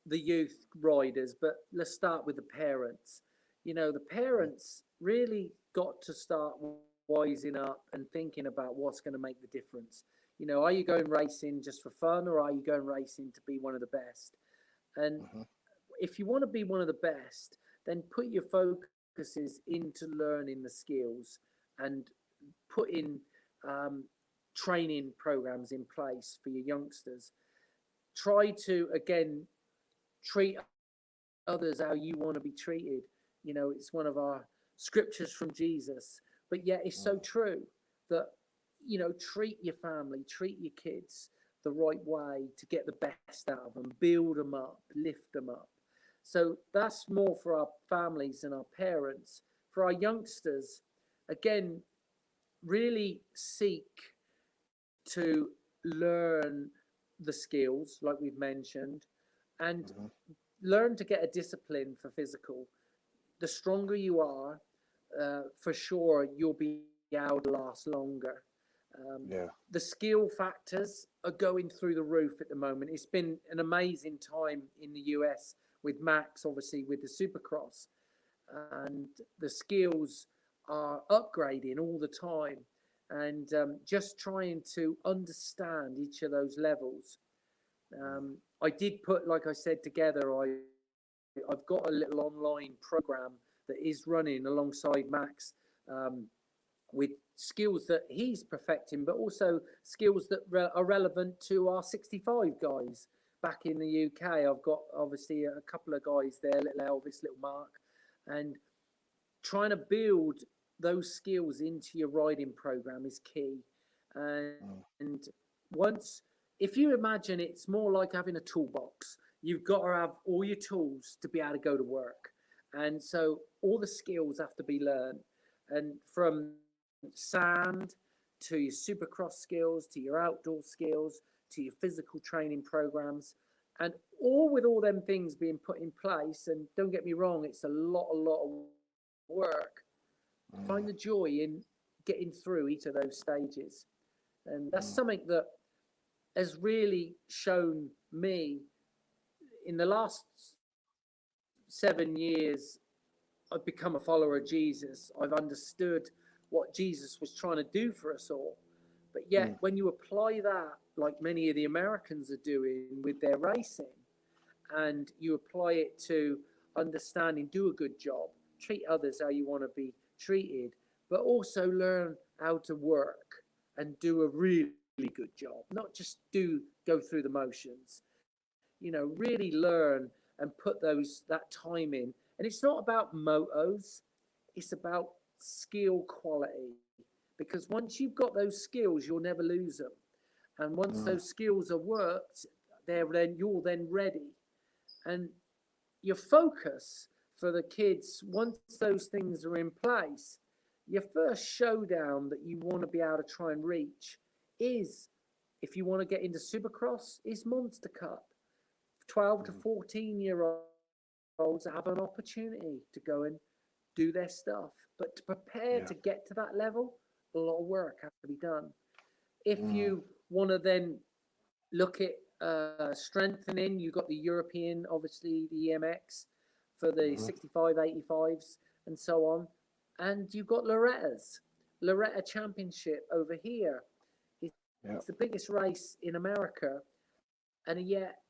the youth riders, but let's start with the parents. You know, the parents really got to start wising up and thinking about what's going to make the difference. You know, are you going racing just for fun, or are you going racing to be one of the best? And if you want to be one of the best, then put your focuses into learning the skills and putting training programs in place for your youngsters. Try to, again, treat others how you want to be treated. You know, it's one of our scriptures from Jesus, but yet it's so true that, you know, treat your family, treat your kids the right way to get the best out of them, build them up, lift them up. So that's more for our families and our parents. For our youngsters, again, really seek to learn the skills, like we've mentioned, and learn to get a discipline for physical. The stronger you are, for sure, you'll be able to last longer. The skill factors are going through the roof at the moment. It's been an amazing time in the US with Max, obviously, with the Supercross. And the skills are upgrading all the time. And just trying to understand each of those levels. I did put, like I said, together, I've got a little online program that is running alongside Max, with skills that he's perfecting, but also skills that are relevant to our 65 guys back in the UK. I've got obviously a couple of guys there, little Elvis, little Mark, and trying to build those skills into your riding program is key. And once, if you imagine it's more like having a toolbox, you've got to have all your tools to be able to go to work. And so all the skills have to be learned. And from sand to your supercross skills, to your outdoor skills, to your physical training programs, and all with all them things being put in place. And don't get me wrong, it's a lot of work. Find the joy in getting through each of those stages. And that's something that has really shown me in the last 7 years. I've become a follower of Jesus. I've understood what Jesus was trying to do for us all. But yet, when you apply that, like many of the Americans are doing with their racing, and you apply it to understanding, do a good job, treat others how you want to be treated, but also learn how to work and do a really good job, not just go through the motions. Really learn and put that time in. And it's not about motos, it's about skill quality. Because once you've got those skills, you'll never lose them. And once those skills are worked, you're then ready. And your focus for the kids, once those things are in place, your first showdown that you want to be able to try and reach is, if you want to get into Supercross, is Monster Cup. 12 to 14-year-olds have an opportunity to go and do their stuff. But to prepare to get to that level, a lot of work has to be done. If you want to then look at strengthening, you've got the European, obviously the EMX for the 65, 85s and so on. And you've got Loretta Championship over here. It's the biggest race in America. And yet,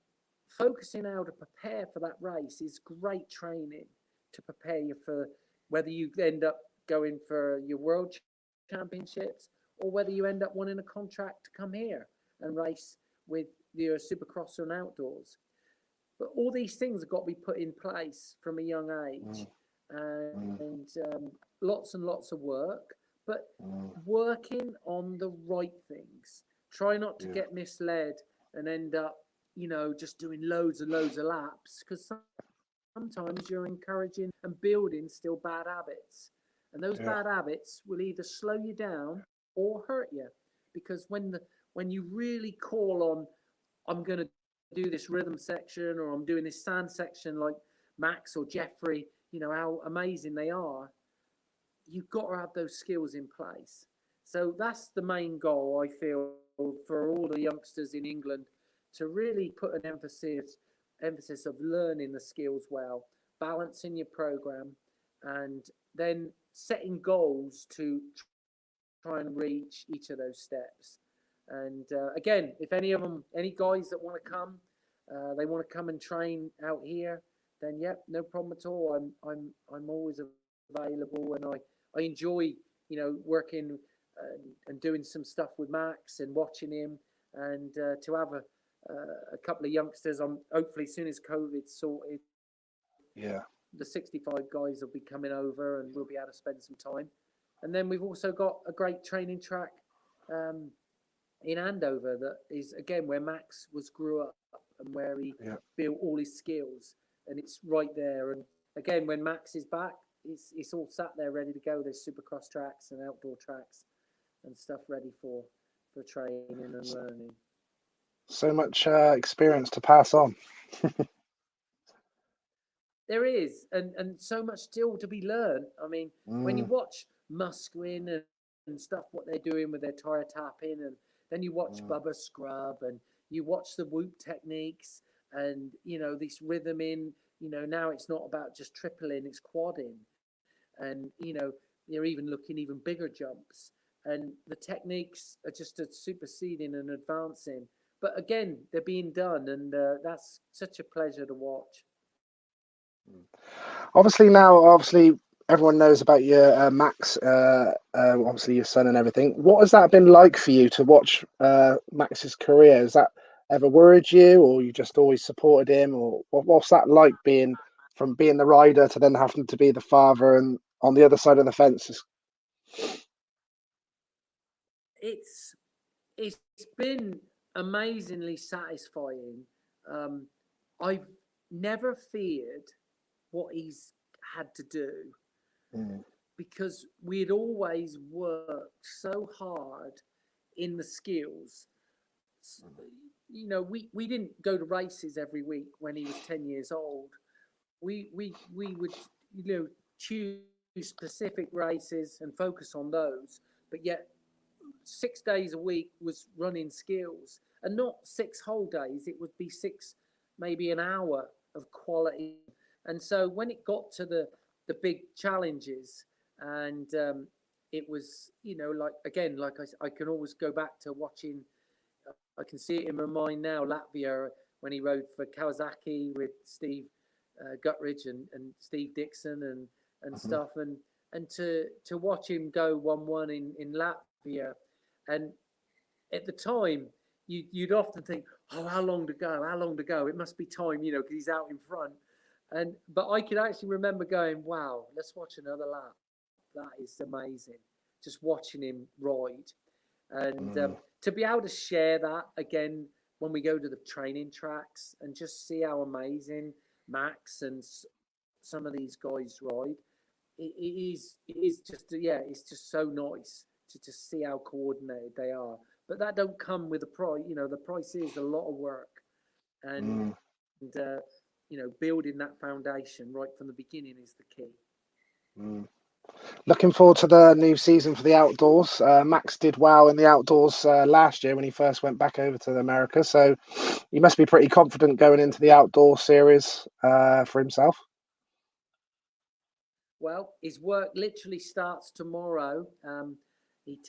focusing how to prepare for that race is great training to prepare you for whether you end up going for your world championships or whether you end up wanting a contract to come here and race with your Supercross and outdoors. But all these things have got to be put in place from a young age. And lots and lots of work, but working on the right things. Try not to get misled and end up, just doing loads and loads of laps, because sometimes you're encouraging and building still bad habits. And those bad habits will either slow you down or hurt you. Because when you really call on, I'm going to do this rhythm section, or I'm doing this sand section like Max or Jeffrey, how amazing they are, you've got to have those skills in place. So that's the main goal, I feel, for all the youngsters in England, to really put an emphasis of learning the skills well, balancing your program, and then setting goals to try and reach each of those steps. And again, if any guys that want to come, they want to come and train out here, then no problem at all. I'm always available, and I enjoy working and doing some stuff with Max and watching him, and to have a couple of youngsters. Hopefully as soon as COVID's sorted, the 65 guys will be coming over and we'll be able to spend some time. And then we've also got a great training track in Andover that is, again, where Max grew up and where he built all his skills. and it's right there. And again, when Max is back, it's all sat there ready to go. There's supercross tracks and outdoor tracks and stuff ready for training and learning. So much experience to pass on. There is, and so much still to be learned. I mean, when you watch Musquin and stuff, what they're doing with their tire tapping, and then you watch Bubba Scrub, and you watch the whoop techniques, and this rhythm in. Now it's not about just tripling; it's quadding, and they're even looking even bigger jumps, and the techniques are just superseding and advancing. But again, they're being done, and that's such a pleasure to watch. Obviously, everyone knows about your Max, obviously your son and everything. What has that been like for you to watch Max's career? Has that ever worried you, or you just always supported him, or what's that like being the rider to then having to be the father and on the other side of the fence? It's been amazingly satisfying. I've never feared what he's had to do because we'd always worked so hard in the skills. We didn't go to races every week when he was 10 years old. We would choose specific races and focus on those, but yet 6 days a week was running skills, and not 6 whole days. It would be 6, maybe an hour of quality. And so when it got to the big challenges, and it was I can always go back to watching. I can see it in my mind now. Latvia, when he rode for Kawasaki with Steve Guttridge and Steve Dixon and stuff, and to watch him go 1-1 in Latvia. And at the time, you'd often think, oh, how long to go? It must be time, because he's out in front. But I could actually remember going, wow, let's watch another lap. That is amazing. Just watching him ride. And to be able to share that again when we go to the training tracks and just see how amazing Max and some of these guys ride, it is just, it's just so nice to just see how coordinated they are. But that don't come with a price. The price is a lot of work, and building that foundation right from the beginning is the key. Looking forward to the new season for the outdoors. Max did well in the outdoors last year when he first went back over to America, so he must be pretty confident going into the outdoor series for himself. Well, his work literally starts tomorrow. He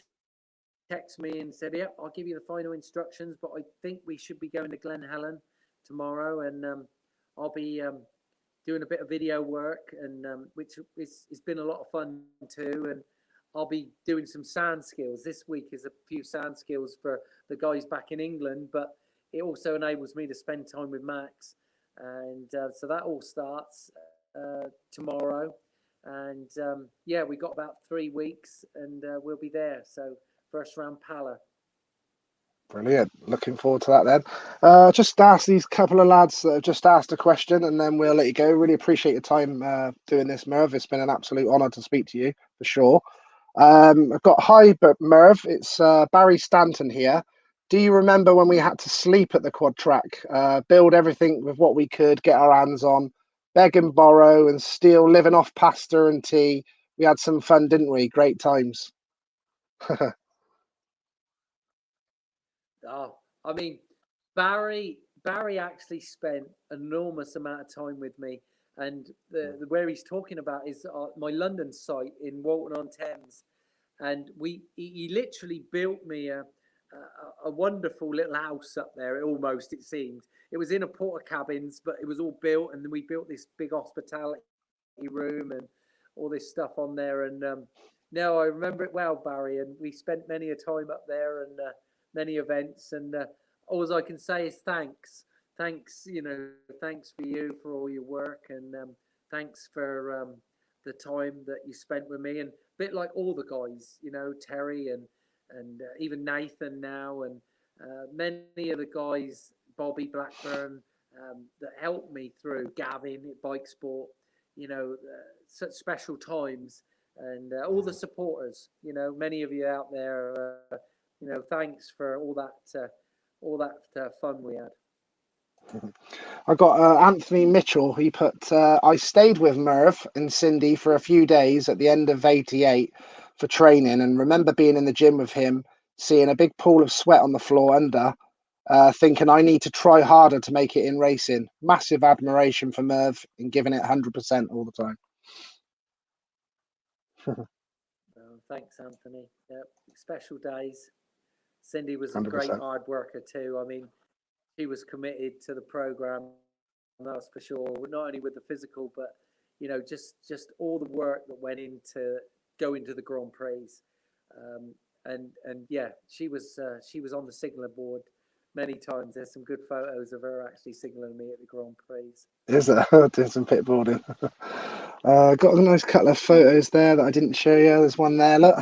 texted me and said, "Yep, I'll give you the final instructions, but I think we should be going to Glen Helen tomorrow, and I'll be doing a bit of video work, and which has been a lot of fun too. And I'll be doing some sand skills. This week is a few sand skills for the guys back in England, but it also enables me to spend time with Max. And so that all starts tomorrow. And we got about 3 weeks, and we'll be there. So first round Pala. Brilliant. Looking forward to that then. Just ask these couple of lads that have just asked a question, and then we'll let you go. Really appreciate your time doing this, Merv. It's been an absolute honour to speak to you, for sure. I've got hi, Merv. It's Barry Stanton here. Do you remember when we had to sleep at the quad track, build everything with what we could get our hands on, beg and borrow and steal, living off pasta and tea? We had some fun, didn't we? Great times. Oh, I mean, Barry actually spent an enormous amount of time with me, and the where he's talking about is my London site in Walton on Thames, and he literally built me a wonderful little house up there. It seemed it was in a porter cabins, but it was all built, and then we built this big hospitality room and all this stuff on there. And no, I remember it well, Barry, and we spent many a time up there and many events. And all I can say is thanks, thanks for you for all your work, and thanks for the time that you spent with me, and a bit like all the guys, Terry and even Nathan now, and many of the guys, Bobby Blackburn that helped me through. Gavin at Bike Sport, such special times, and all the supporters. Many of you out there. Thanks for all that fun we had. I got Anthony Mitchell. He put, I stayed with Merv and Cindy for a few days at the end of '88 for training, and remember being in the gym with him, seeing a big pool of sweat on the floor under, thinking I need to try harder to make it in racing. Massive admiration for Merv and giving it 100% all the time. Thanks, Anthony. Special days. Cindy was a 100%. great hard worker too. I mean, she was committed to the program, that's for sure. Not only with the physical, but just all the work that went into going to the Grand Prix. And yeah, she was on the signaler board many times. There's some good photos of her actually signaling me at the Grand Prix. Is there? Doing some pitboarding. Got a nice couple of photos there that I didn't show you. There's one there, look.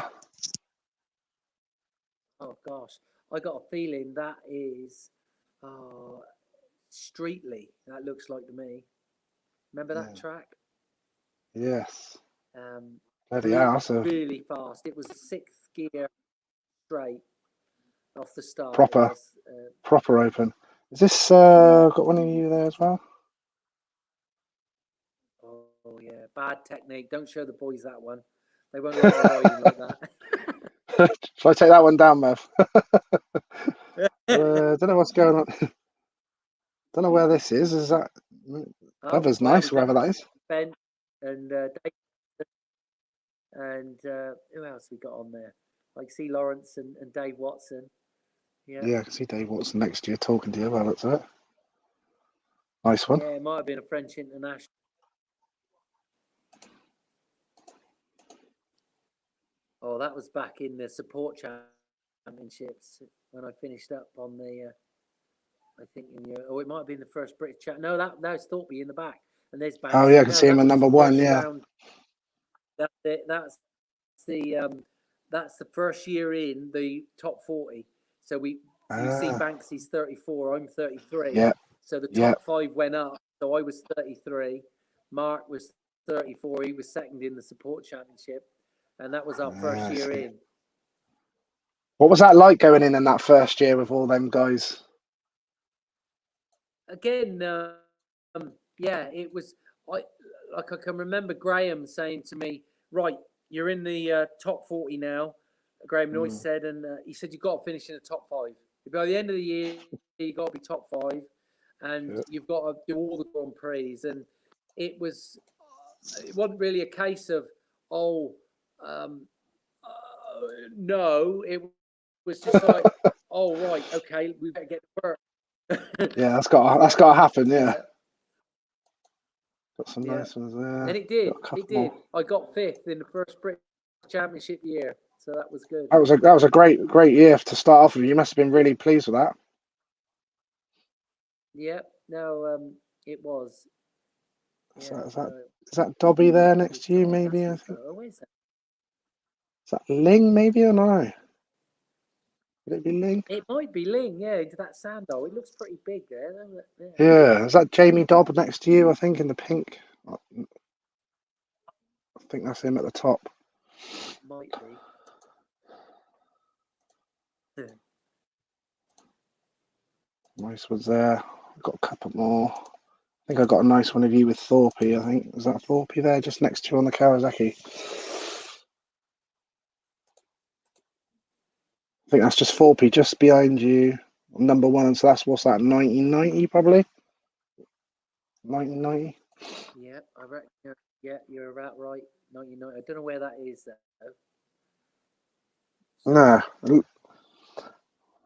Oh gosh, I got a feeling that is Streatley. That looks like to me. Remember that track? Yes. Really, hell, so really fast. It was 6th gear straight off the start. proper open. Is this got one of you there as well? Oh yeah, bad technique. Don't show the boys that one. They won't like you riding like that. Shall I take that one down, Merv? Don't know what's going on. Don't know where this is. Is that weather's nice, wherever that is. Ben and who else we got on there? Like C. Lawrence and Dave Watson. Yeah, I can see Dave Watson next to you talking to you. Well, that's it. Nice one. Yeah, it might have been a French international. Oh, that was back in the support championships when I finished up on the. I think it might have been the first British chat. No, that's Thorpe in the back, and there's Banksy. Oh yeah, I can see him at number 1. Yeah. That's it. That's the first year in the top 40. So you see Banksy's 34. I'm 33. Yeah. So the top 5 went up. So I was 33. Mark was 34. He was second in the support championship, and that was our first year in. What was that like going in that first year with all them guys? Again, it was. I can remember Graham saying to me, "Right, you're in the top 40 now." Graham Noyce said, and he said you've got to finish in the top 5. By the end of the year, you've got to be top 5, and you've got to do all the Grand Prix. And it wasn't really a case of no. It was just like, oh right, okay, we better get to work. Yeah, that's got to happen. Yeah. Got some nice ones there. And it did. I got 5th in the first British Championship year, so that was good. That was a great year to start off with. You must have been really pleased with that. Yeah. No, it was. Is that Dobby there next to you? Maybe I think. Is that Ling? Maybe, I don't know. Would it be Ling? It might be Ling. Yeah, into that sandal. It looks pretty big there. Yeah. Is that Jamie Dobb next to you? I think in the pink. I think that's him at the top. Might be. Nice ones there. I've got a couple more. I think I got a nice one of you with Thorpe. I think is that Thorpe there, just next to you on the Kawasaki. I think that's just Thorpe just behind you, number 1. So what's that? 1990 probably. 1990. Yeah, I reckon. Yeah, you're about right. 1990. I don't know where that is though. Nah.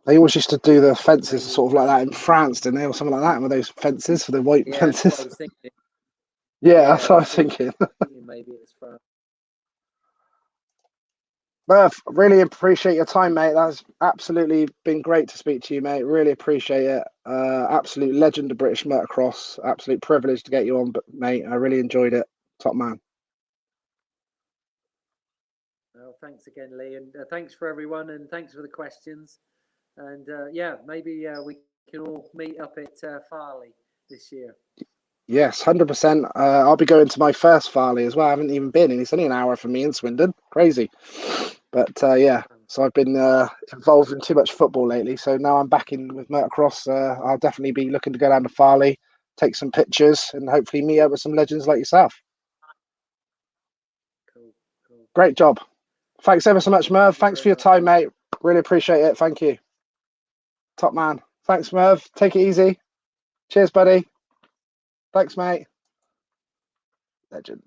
They always used to do the fences sort of like that in France, didn't they, or something like that, with those fences for the white fences. That's what I was thinking. That's what I was thinking. Maybe it's France. Merv, really appreciate your time, mate. That's absolutely been great to speak to you, mate. Really appreciate it. Absolute legend of British motocross. Absolute privilege to get you on, mate. I really enjoyed it. Top man. Well, thanks again, Lee, and thanks for everyone, and thanks for the questions. And maybe we can all meet up at Farley this year. Yes, 100%. I'll be going to my first Farley as well. I haven't even been, and it's only an hour from me in Swindon. Crazy. But yeah, so I've been involved in too much football lately. So now I'm back in with motocross. I'll definitely be looking to go down to Farley, take some pictures, and hopefully meet up with some legends like yourself. Cool. Great job. Thanks ever so much, Merv. Thank you Thanks for very your time, mate. Really appreciate it. Thank you. Top man. Thanks, Merv. Take it easy. Cheers, buddy. Thanks, mate. Legend.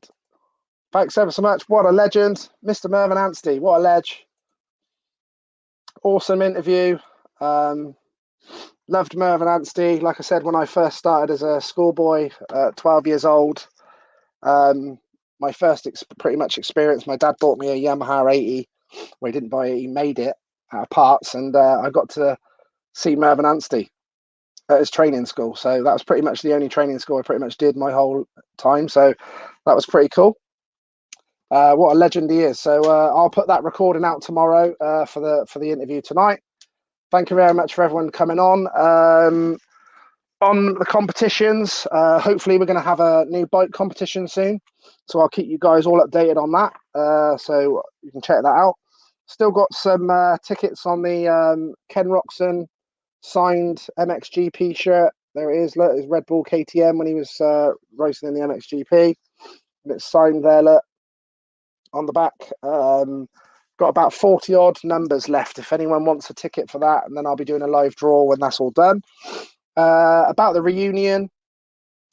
Thanks ever so much. What a legend. Mr. Mervyn Anstie. What a ledge. Awesome interview. Loved Mervyn Anstie. Like I said, when I first started as a schoolboy, 12 years old, my first pretty much experience, my dad bought me a Yamaha 80. Well, he didn't buy it, he made it out of parts. And I got to see Mervyn Anstie at his training school. So that was pretty much the only training school I pretty much did my whole time. So that was pretty cool. What a legend he is. So I'll put that recording out tomorrow for the interview tonight. Thank you very much for everyone coming on. On the competitions, hopefully we're going to have a new bike competition soon. So I'll keep you guys all updated on that. So you can check that out. Still got some tickets on the Ken Roxon signed MXGP shirt. There it is. Look, it's Red Bull KTM when he was racing in the MXGP. And it's signed there, look, on the back. Got about 40 odd numbers left if anyone wants a ticket for that, and then I'll be doing a live draw when that's all done. About the reunion,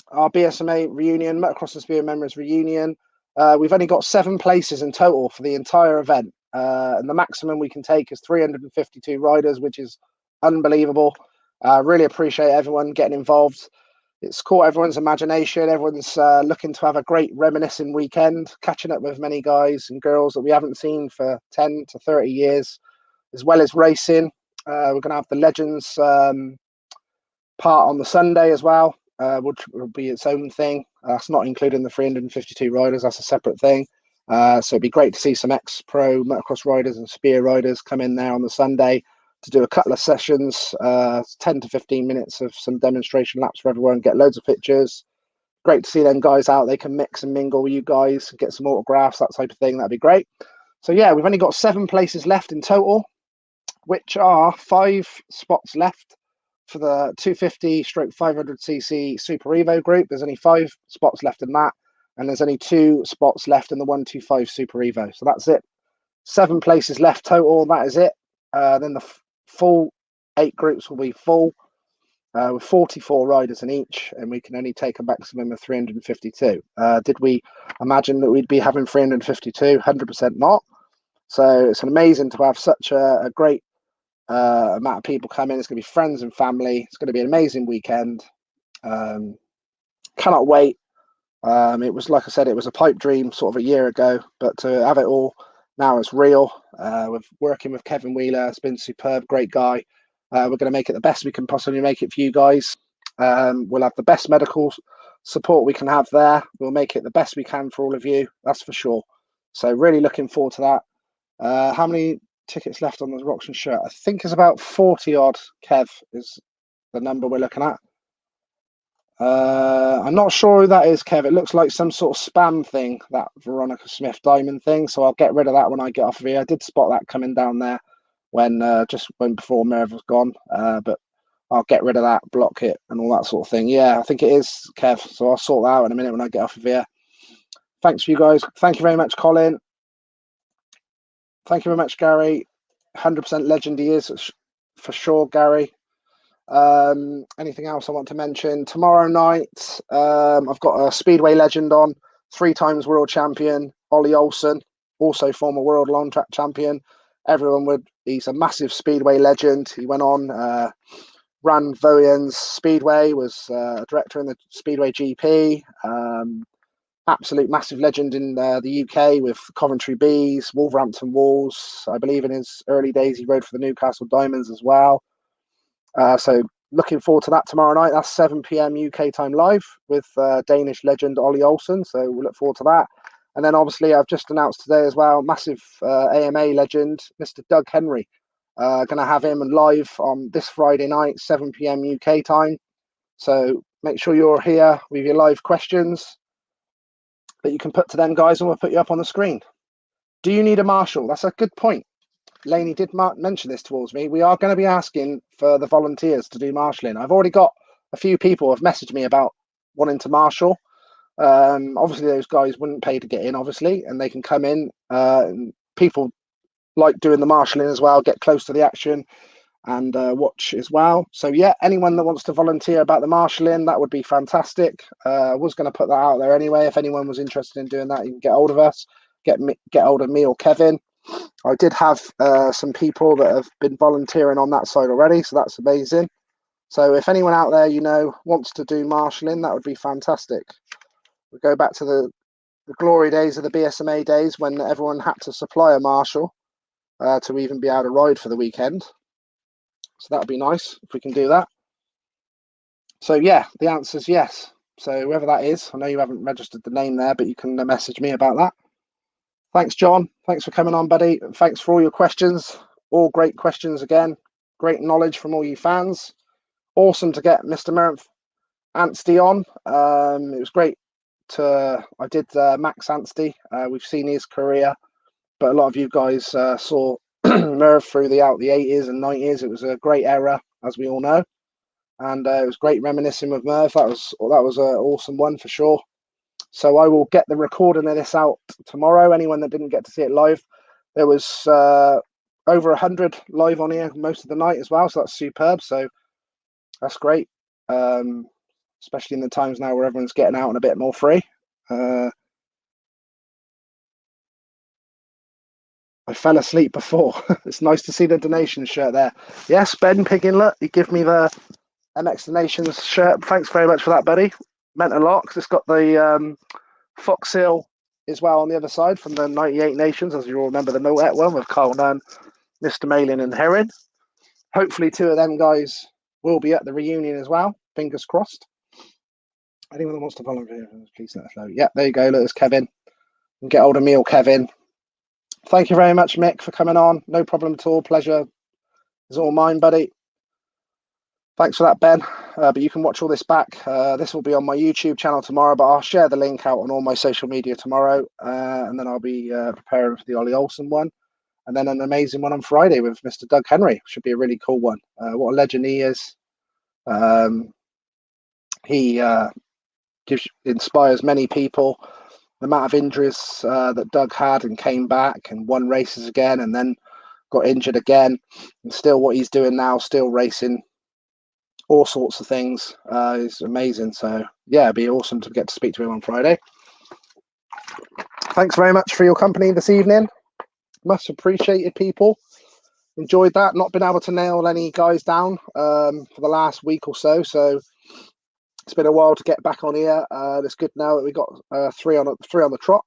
our BSMA reunion, Motocross and Spear Members reunion, we've only got 7 places in total for the entire event, and the maximum we can take is 352 riders, which is unbelievable. Really appreciate everyone getting involved. It's caught everyone's imagination. Everyone's looking to have a great reminiscing weekend, catching up with many guys and girls that we haven't seen for 10 to 30 years, as well as racing. We're going to have the Legends part on the Sunday as well, which will be its own thing. That's not including the 352 riders. That's a separate thing. So it'd be great to see some ex-pro motocross riders and spear riders come in there on the Sunday to do a couple of sessions, 10 to 15 minutes of some demonstration laps for everyone, get loads of pictures. Great to see them guys out. They can mix and mingle with you guys, get some autographs, that type of thing. That'd be great. So yeah, we've only got 7 places left in total, which are 5 spots left for the 250/500cc Super Evo group. There's only 5 spots left in that, and there's only 2 spots left in the 125 Super Evo. So that's it. 7 places left total. That is it. Then the full 8 groups will be full with 44 riders in each, and we can only take a maximum of 352. Did we imagine that we'd be having 352? 100% not. So it's amazing to have such a great amount of people come in. It's going to be friends and family. It's going to be an amazing weekend. Cannot wait. It was, like I said, it was a pipe dream sort of a year ago, but to have it all now, it's real. With working with Kevin Wheeler, it's been superb, great guy. We're going to make it the best we can possibly make it for you guys. We'll have the best medical support we can have there. We'll make it the best we can for all of you, that's for sure. So really looking forward to that. How many tickets left on the Roxon shirt? I think it's about 40 odd. Kev is the number we're looking at. I'm not sure who that is, Kev. It looks like some sort of spam thing, that Veronica Smith diamond thing. So I'll get rid of that when I get off of here. I did spot that coming down there when before Merv was gone. But I'll get rid of that, block it, and all that sort of thing. Yeah, I think it is, Kev. So I'll sort that out in a minute when I get off of here. Thanks for you guys. Thank you very much, Colin. Thank you very much, Gary. 100% legend he is for sure, Gary. Anything else I want to mention? Tomorrow night, I've got a Speedway legend on, 3 times world champion, Ollie Olsen, also former world long track champion. He's a massive Speedway legend. He went on, ran Voyen's Speedway, was a director in the Speedway GP. Absolute massive legend in the UK with Coventry Bees, Wolverhampton Wolves. I believe in his early days he rode for the Newcastle Diamonds as well. So looking forward to that tomorrow night. That's 7 p.m. UK time live with Danish legend Ollie Olsen. So we'll look forward to that. And then obviously I've just announced today as well, massive AMA legend, Mr. Doug Henry. Going to have him live on this Friday night, 7 p.m. UK time. So make sure you're here with your live questions that you can put to them guys, and we'll put you up on the screen. Do you need a marshal? That's a good point. Lainey did mention this towards me. We are going to be asking for the volunteers to do marshalling. I've already got a few people have messaged me about wanting to marshal. Obviously, those guys wouldn't pay to get in, obviously, and they can come in. People like doing the marshalling as well, get close to the action and watch as well. So, yeah, anyone that wants to volunteer about the marshalling, that would be fantastic. I was going to put that out there anyway. If anyone was interested in doing that, you can get hold of us, get hold of me or Kevin. I did have some people that have been volunteering on that side already, so that's amazing. So if anyone out there, wants to do marshalling, that would be fantastic. We go back to the glory days of the BSMA days when everyone had to supply a marshal to even be able to ride for the weekend. So that would be nice if we can do that. So yeah, the answer is yes. So whoever that is, I know you haven't registered the name there, but you can message me about that. Thanks, John. Thanks for coming on, buddy. Thanks for all your questions. All great questions again. Great knowledge from all you fans. Awesome to get Mr. Mervyn Anstie on. It was great I did Max Anstey. We've seen his career, but a lot of you guys saw Merv through the 80s and 90s. It was a great era, as we all know. And it was great reminiscing with Merv. That was an awesome one for sure. So I will get the recording of this out tomorrow. Anyone that didn't get to see it live, there was over 100 live on here most of the night as well. So that's superb. So that's great, especially in the times now where everyone's getting out and a bit more free. I fell asleep before. It's nice to see the donation shirt there. Yes, Ben Piggin, you give me the MX Donations shirt. Thanks very much for that, buddy. Meant a lot because it's got the Fox Hill as well on the other side from the 98 Nations, as you all remember the Millet one with Carl Nunn, Mr. Malin and Herring. Hopefully 2 of them guys will be at the reunion as well. Fingers crossed. Anyone that wants to volunteer, please let us know. Yeah, there you go. Look, there's Kevin. And get hold of me or Kevin. Thank you very much, Mick, for coming on. No problem at all. Pleasure is all mine, buddy. Thanks for that, Ben. But you can watch all this back. This will be on my YouTube channel tomorrow, but I'll share the link out on all my social media tomorrow. And then I'll be preparing for the Ollie Olsen one. And then an amazing one on Friday with Mr. Doug Henry. Should be a really cool one. What a legend he is. He inspires many people. The amount of injuries that Doug had and came back and won races again and then got injured again. And still what he's doing now, still racing. All sorts of things is amazing. So yeah, it'd be awesome to get to speak to him on Friday. Thanks very much for your company this evening. Much appreciated, people. Enjoyed that. Not been able to nail any guys down for the last week or so. So it's been a while to get back on here. It's good now that we got 3 on the trot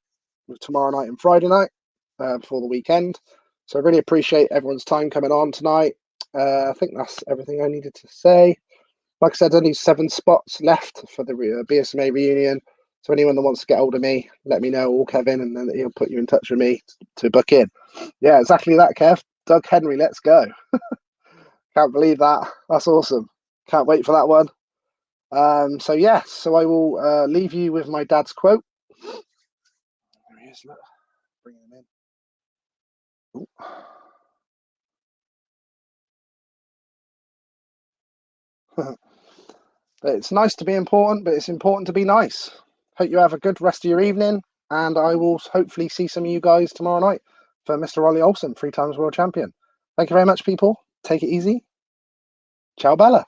with tomorrow night and Friday night before the weekend. So I really appreciate everyone's time coming on tonight. I think that's everything I needed to say. Like I said, only 7 spots left for the BSMA reunion. So anyone that wants to get hold of me, let me know, or Kevin, and then he'll put you in touch with me to book in. Yeah, exactly that, Kev. Doug Henry, let's go. Can't believe that. That's awesome. Can't wait for that one. So yeah, so I will leave you with my dad's quote. There he is, look. Bring him in. Ooh. But it's nice to be important, but it's important to be nice. Hope you have a good rest of your evening, and I will hopefully see some of you guys tomorrow night for Mr. Ollie Olsen, 3 times world champion. Thank you very much, people. Take it easy. Ciao, Bella.